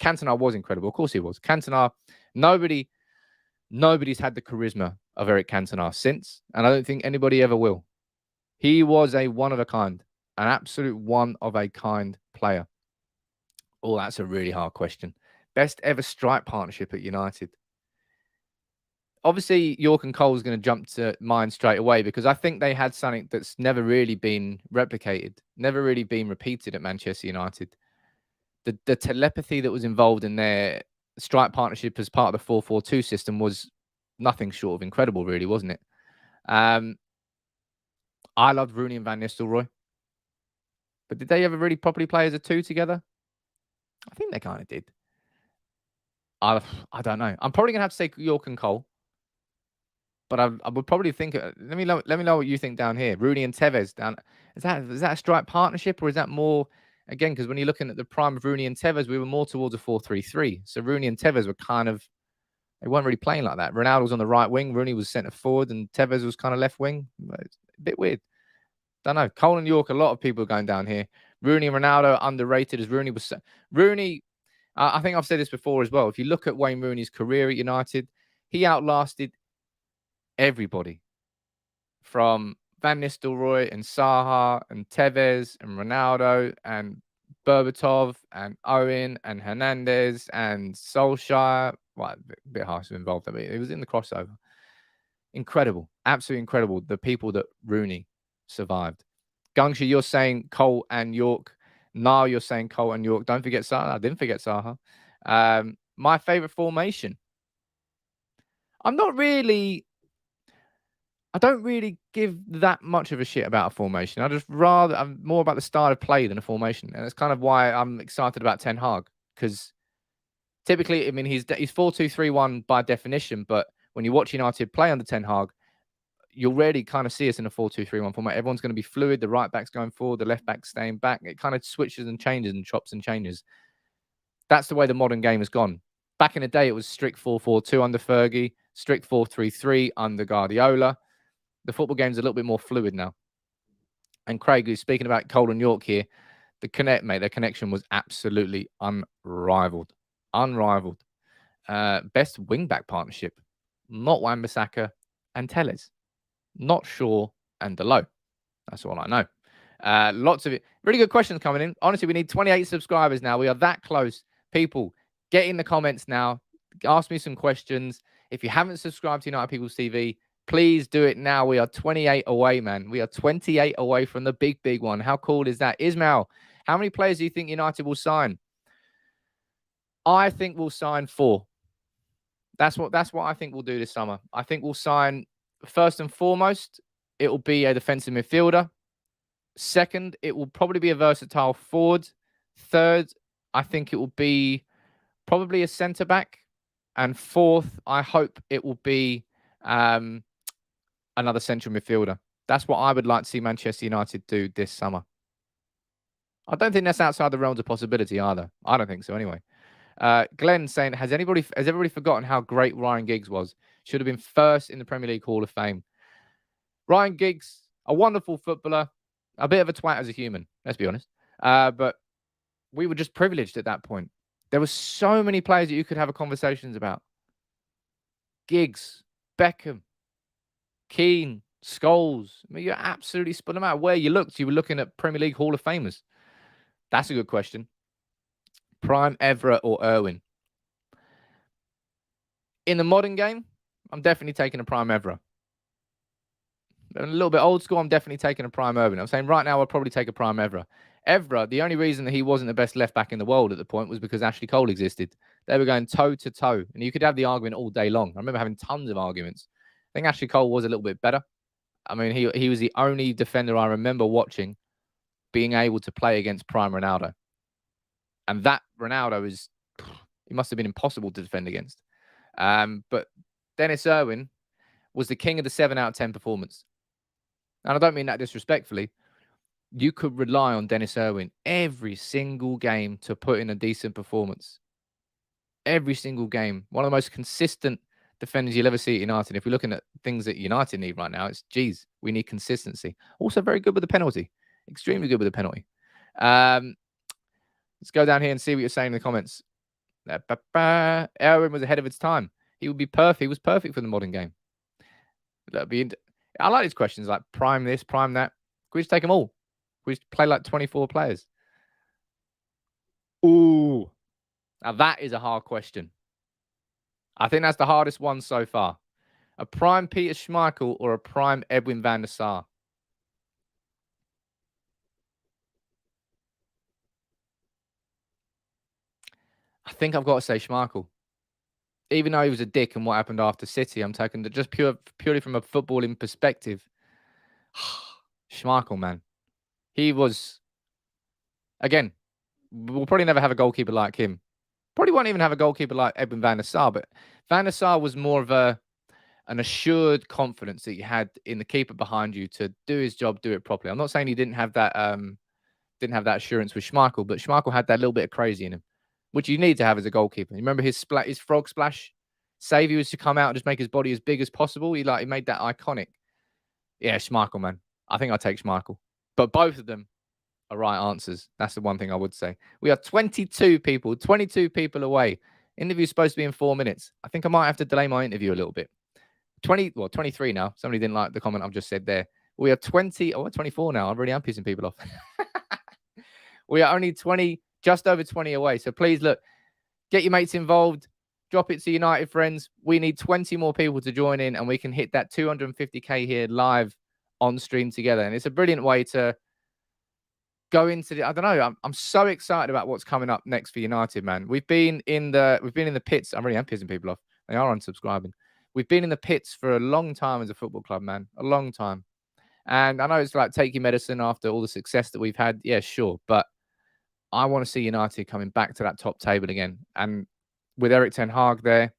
Cantona was incredible. Of course he was. Cantona, nobody's had the charisma of Eric Cantona since, and I don't think anybody ever will. He was a one-of-a-kind, an absolute one-of-a-kind player. Oh, that's a really hard question. Best ever strike partnership at United. Obviously, York and Cole is going to jump to mind straight away because I think they had something that's never really been replicated, never really been repeated at Manchester United. The telepathy that was involved in their strike partnership as part of the 4-4-2 system was nothing short of incredible, really, wasn't it? I loved Rooney and Van Nistelrooy. But did they ever really properly play as a 2 together? I think they kind of did. I don't know. I'm probably going to have to say York and Cole. But I would probably think. Let me know what you think down here. Rooney and Tevez down. Is that a strike partnership, or is that more again? Because when you're looking at the prime of Rooney and Tevez, we were more towards a 4-3-3. So Rooney and Tevez were they weren't really playing like that. Ronaldo was on the right wing, Rooney was centre forward, and Tevez was kind of left wing. It's a bit weird. Don't know. Cole and York, a lot of people are going down here. Rooney and Ronaldo are underrated as Rooney. I think I've said this before as well. If you look at Wayne Rooney's career at United, he outlasted everybody from Van Nistelrooy and Saha and Tevez and Ronaldo and Berbatov and Owen and Hernandez and Solskjaer. Well, a bit harsh to involve them. It was in the crossover. Incredible. Absolutely incredible. The people that Rooney survived. Gungsha, you're saying Cole and York. Now you're saying Cole and York. Don't forget Saha. I didn't forget Saha. My favorite formation. I don't really give that much of a shit about a formation. I'm more about the style of play than a formation. And that's kind of why I'm excited about Ten Hag. Because typically, I mean, he's 4-2-3-1 by definition. But when you watch United play under Ten Hag, you'll rarely kind of see us in a 4-2-3-1 format. Everyone's going to be fluid. The right back's going forward. The left back's staying back. It kind of switches and changes and chops and changes. That's the way the modern game has gone. Back in the day, it was strict 4-4-2 under Fergie, strict 4-3-3 under Guardiola. The football game's a little bit more fluid now. And Craig, who's speaking about Cole and York here, their connection was absolutely unrivaled. Unrivaled. Best wing-back partnership, not Wan-Bissaka and Telles. Not Shaw and Diallo. That's all I know. Lots of it. Really good questions coming in. Honestly, we need 28 subscribers now. We are that close. People, get in the comments now. Ask me some questions. If you haven't subscribed to United People's TV, please do it now. We are 28 away, man. We are 28 away from the big one. How cool is that? Ismail, how many players do you think United will sign? I think we'll sign 4. That's what I think we'll do this summer. I think we'll sign, first and foremost, it will be a defensive midfielder. Second, it will probably be a versatile forward. Third, I think it will be probably a centre-back. And fourth, I hope it will be another central midfielder. That's what I would like to see Manchester United do this summer. I don't think that's outside the realms of possibility either. I don't think so anyway. Glenn saying, has everybody forgotten how great Ryan Giggs was? Should have been first in the Premier League Hall of Fame. Ryan Giggs, a wonderful footballer, a bit of a twat as a human, let's be honest. But we were just privileged at that point. There were so many players that you could have conversations about. Giggs, Beckham, Keane, Scholes. I mean, you absolutely spun them out. Where you looked, you were looking at Premier League Hall of Famers. That's a good question. Prime Everett or Irwin? In the modern game, I'm definitely taking a Prime Everett. A little bit old school, I'm definitely taking a Prime Irwin. I'm saying right now, I'll probably take a Prime Everett. Everett, the only reason that he wasn't the best left back in the world at the point was because Ashley Cole existed. They were going toe to toe, and you could have the argument all day long. I remember having tons of arguments. I think Ashley Cole was a little bit better. I mean, he was the only defender I remember watching being able to play against Prime Ronaldo. And that Ronaldo he must have been impossible to defend against. But Dennis Irwin was the king of the 7 out of 10 performance. And I don't mean that disrespectfully. You could rely on Dennis Irwin every single game to put in a decent performance. Every single game. One of the most consistent defenders you'll ever see at United. If we're looking at things that United need right now, it's, geez, we need consistency. Also very good with the penalty. Extremely good with the penalty. Let's go down here and see what you're saying in the comments. Irwin was ahead of its time. He would be perfect. He was perfect for the modern game. I like these questions like prime this, prime that. Can we just take them all? Can we just play like 24 players? Ooh. Now that is a hard question. I think that's the hardest one so far. A prime Peter Schmeichel or a prime Edwin van der Sar? I think I've got to say Schmeichel. Even though he was a dick and what happened after City, I'm taking the just purely from a footballing perspective. Schmeichel, man. He was, again, we'll probably never have a goalkeeper like him. Probably won't even have a goalkeeper like Edwin van der Sar, but Van der Sar was more of an assured confidence that you had in the keeper behind you to do his job, do it properly. I'm not saying he didn't have that assurance with Schmeichel, but Schmeichel had that little bit of crazy in him, which you need to have as a goalkeeper. You remember his frog splash save? He was to come out and just make his body as big as possible. He made that iconic. Yeah, Schmeichel, man. I think I'll take Schmeichel. But both of them are right answers. That's the one thing I would say. We are 22 people away. Interview's supposed to be in 4 minutes. I think I might have to delay my interview a little bit. 23 now. Somebody didn't like the comment I've just said there. We are 24 now. I really am pissing people off. We are only just over 20 away. So please, look, get your mates involved. Drop it to United friends. We need 20 more people to join in and we can hit that 250k here live on stream together. And it's a brilliant way to go into the, I don't know. I'm so excited about what's coming up next for United, man. We've been in the pits. I really am pissing people off. They are unsubscribing. We've been in the pits for a long time as a football club, man. A long time. And I know it's like take your medicine after all the success that we've had. Yeah, sure. But I want to see United coming back to that top table again. And with Erik ten Hag there,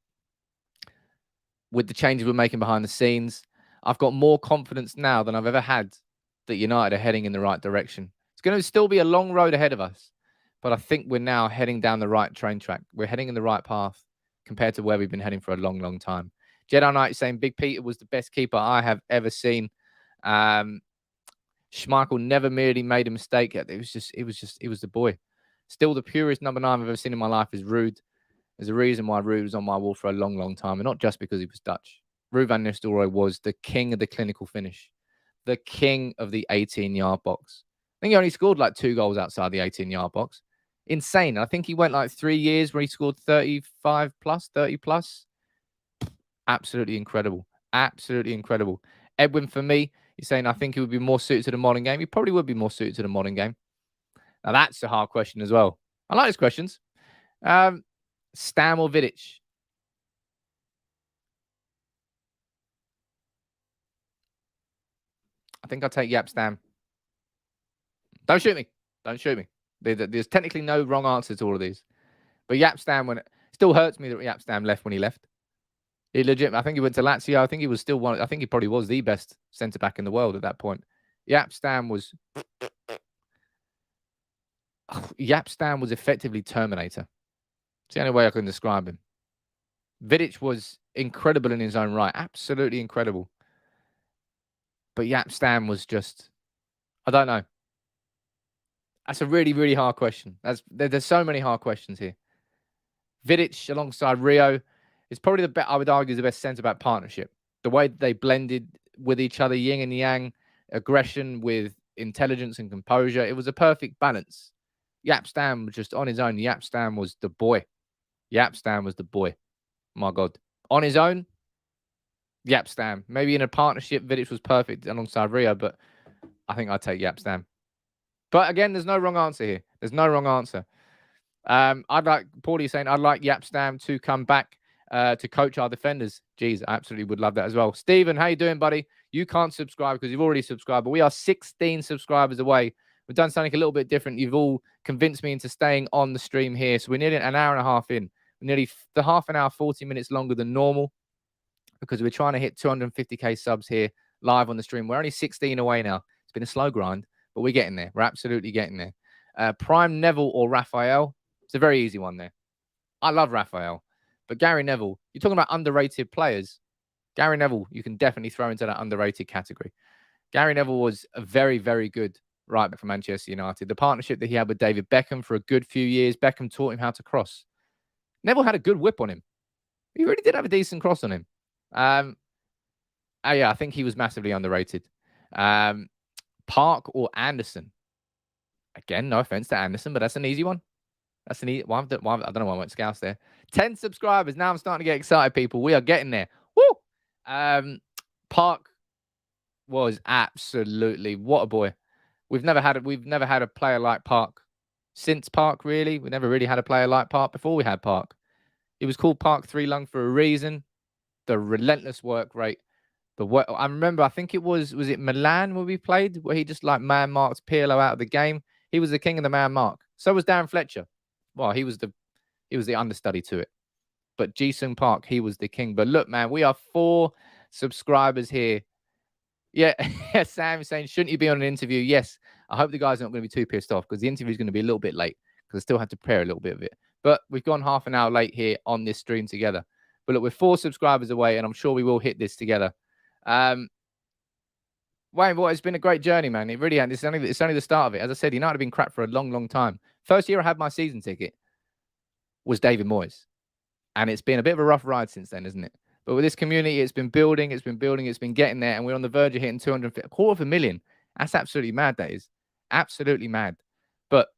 with the changes we're making behind the scenes, I've got more confidence now than I've ever had that United are heading in the right direction. It's going to still be a long road ahead of us, but I think we're now heading down the right train track. We're heading in the right path. compared to where we've been heading for a long, long time. Jedi Knight saying Big Peter was the best keeper I have ever seen. Schmeichel never merely made a mistake. It was the boy. Still the purest number 9 I've ever seen in my life is Ruud. There's a reason why Ruud was on my wall for a long, long time, and not just because he was Dutch. Ruud van Nistelrooy was the king of the clinical finish, the king of the 18-yard box. I think he only scored like 2 goals outside the 18-yard box. Insane. I think he went like 3 years where he scored 35 plus, 30 plus. Absolutely incredible. Absolutely incredible. Edwin, for me, he's saying, I think he would be more suited to the modern game. He probably would be more suited to the modern game. Now, that's a hard question as well. I like these questions. Stam or Vidic? I think I'll take Jaap Stam. Don't shoot me. Don't shoot me. There's technically no wrong answer to all of these. But Jaap Stam, when it still hurts me that Jaap Stam left when he left. He legit, I think he went to Lazio. I think he was still one. I think he probably was the best centre-back in the world at that point. Jaap Stam was effectively Terminator. It's the only way I can describe him. Vidic was incredible in his own right. Absolutely incredible. But Jaap Stam was just, I don't know. That's a really, really hard question. There's so many hard questions here. Vidic alongside Rio is probably I would argue, the best centre-back partnership. The way they blended with each other, yin and yang, aggression with intelligence and composure. It was a perfect balance. Jaap Stam was just on his own. Jaap Stam was the boy. Jaap Stam was the boy. My God. On his own, Jaap Stam. Maybe in a partnership, Vidic was perfect alongside Rio, but I think I'd take Jaap Stam. But again, there's no wrong answer here. There's no wrong answer. Paulie saying, I'd like Jaap Stam to come back to coach our defenders. Jeez, I absolutely would love that as well. Stephen, how you doing, buddy? You can't subscribe because you've already subscribed, but we are 16 subscribers away. We've done something a little bit different. You've all convinced me into staying on the stream here. So we're nearly an hour and a half in. We're nearly the half an hour, 40 minutes longer than normal because we're trying to hit 250k subs here live on the stream. We're only 16 away now. It's been a slow grind, but we're getting there. We're absolutely getting there. Prime Neville or Raphael? It's a very easy one there. I love Raphael, but Gary Neville, you're talking about underrated players. Gary Neville, you can definitely throw into that underrated category. Gary Neville was a very, very good right back for Manchester United. The partnership that he had with David Beckham for a good few years, Beckham taught him how to cross. Neville had a good whip on him. He really did have a decent cross on him. Yeah, I think he was massively underrated. Park or Anderson? Again, no offense to Anderson, but that's an easy one. That's an easy one. I don't know why I went Scouts there. 10 subscribers. Now I'm starting to get excited, people. We are getting there. Woo! Park was absolutely, what a boy. We've never had a player like Park since Park, really. We never really had a player like Park before we had Park. It was called Park 3 Lung for a reason. The relentless work rate. I remember, I think it was it Milan where we played, where he just like man marked Pirlo out of the game. He was the king of the man mark. So was Darren Fletcher. Well, he was the understudy to it. But Ji-sung Park, he was the king. But look, man, we are 4 subscribers here. Yeah, Sam is saying, shouldn't you be on an interview? Yes. I hope the guys are not going to be too pissed off because the interview is going to be a little bit late because I still have to prepare a little bit of it. But we've gone half an hour late here on this stream together. But look, we're 4 subscribers away, and I'm sure we will hit this together. Wayne, boy, it's been a great journey, man. It really has. It's only the start of it. As I said, United have been crap for a long, long time. First year I had my season ticket was David Moyes. And it's been a bit of a rough ride since then, isn't it? But with this community, it's been building, it's been getting there, and we're on the verge of hitting 250, 250,000. That's absolutely mad, that is. Absolutely mad. But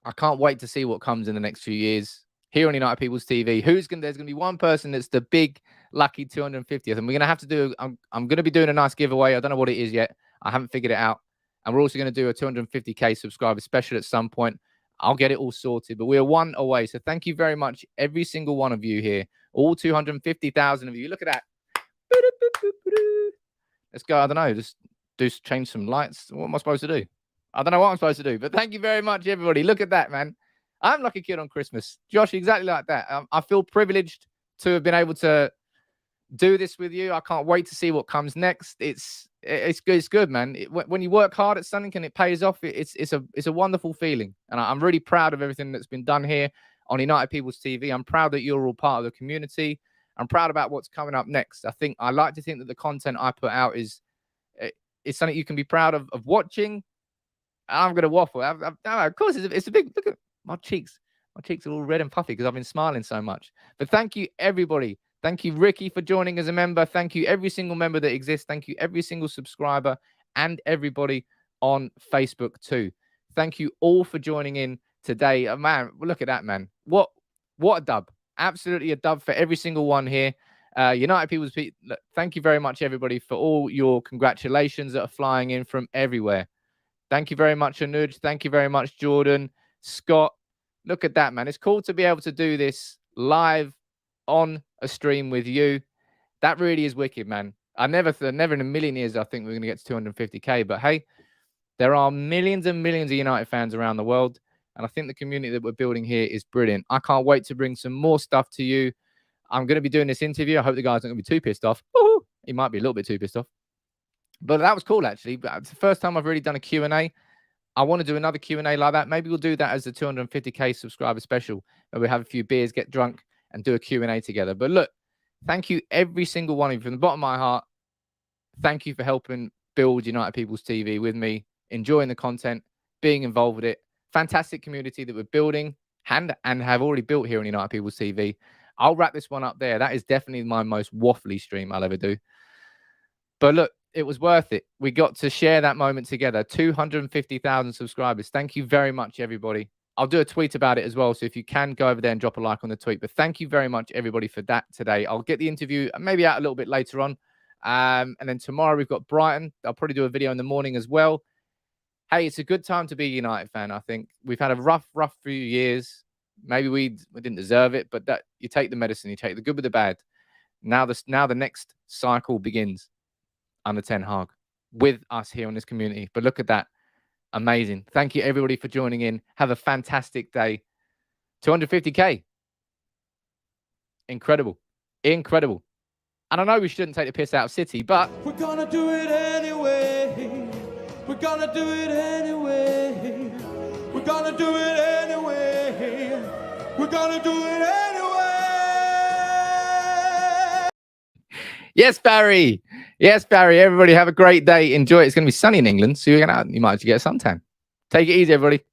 I can't wait to see what comes in the next few years. Here on United People's TV, there's going to be one person that's the big, lucky 250th. And we're going to have to do, I'm going to be doing a nice giveaway. I don't know what it is yet. I haven't figured it out. And we're also going to do a 250k subscriber special at some point. I'll get it all sorted, but we are 1 away. So thank you very much, every single one of you here. All 250,000 of you. Look at that. Let's go. I don't know. Just change some lights. What am I supposed to do? I don't know what I'm supposed to do, but thank you very much, everybody. Look at that, man. I'm like a kid on Christmas. Josh, exactly like that. I feel privileged to have been able to do this with you. I can't wait to see what comes next. It's good, man. When you work hard at something and it pays off, it's a wonderful feeling. And I'm really proud of everything that's been done here on United People's TV. I'm proud that you're all part of the community. I'm proud about what's coming up next. I like to think that the content I put out is something you can be proud of watching. I'm going to waffle. Of course, it's a big, look at my cheeks. My cheeks are all red and puffy because I've been smiling so much. But thank you, everybody. Thank you, Ricky, for joining as a member. Thank you, every single member that exists. Thank you, every single subscriber and everybody on Facebook too. Thank you all for joining in today. Man, look at that, man. What a dub. Absolutely a dub for every single one here. United People's People, thank you very much, everybody, for all your congratulations that are flying in from everywhere. Thank you very much, Anuj. Thank you very much, Jordan. Scott, look at that, man. It's cool to be able to do this live on a stream with you. That really is wicked, man. I never in a million years I think we're going to get to 250k. But hey, there are millions and millions of United fans around the world. And I think the community that we're building here is brilliant. I can't wait to bring some more stuff to you. I'm going to be doing this interview. I hope the guys aren't going to be too pissed off. Woo-hoo! He might be a little bit too pissed off. But that was cool, actually. It's the first time I've really done a Q&A. I want to do another Q&A like that. Maybe we'll do that as the 250k subscriber special, where we have a few beers, get drunk, and do a Q&A together. But look, thank you, every single one of you, from the bottom of my heart. Thank you for helping build United People's TV with me, enjoying the content, being involved with it. Fantastic community that we're building and have already built here on United People's TV. I'll wrap this one up there. That is definitely my most waffly stream I'll ever do. But look, it was worth it. We got to share that moment together. 250,000 subscribers. Thank you very much, everybody. I'll do a tweet about it as well. So if you can, go over there and drop a like on the tweet. But thank you very much, everybody, for that today. I'll get the interview maybe out a little bit later on. And then tomorrow we've got Brighton. I'll probably do a video in the morning as well. Hey, it's a good time to be a United fan, I think. We've had a rough few years. Maybe we didn't deserve it, but that you take the medicine, you take the good with the bad. Now the next cycle begins under Ten Hag with us here in this community. But look at that. Amazing. Thank you, everybody, for joining in. Have a fantastic day. 250k. Incredible. Incredible. And I know we shouldn't take the piss out of City, but we're gonna do it anyway. We're gonna do it anyway. We're gonna do it anyway. We're gonna do it anyway. Yes, Barry. Yes, Barry. Everybody have a great day. Enjoy it. It's going to be sunny in England, so you might actually get a suntan. Take it easy, everybody.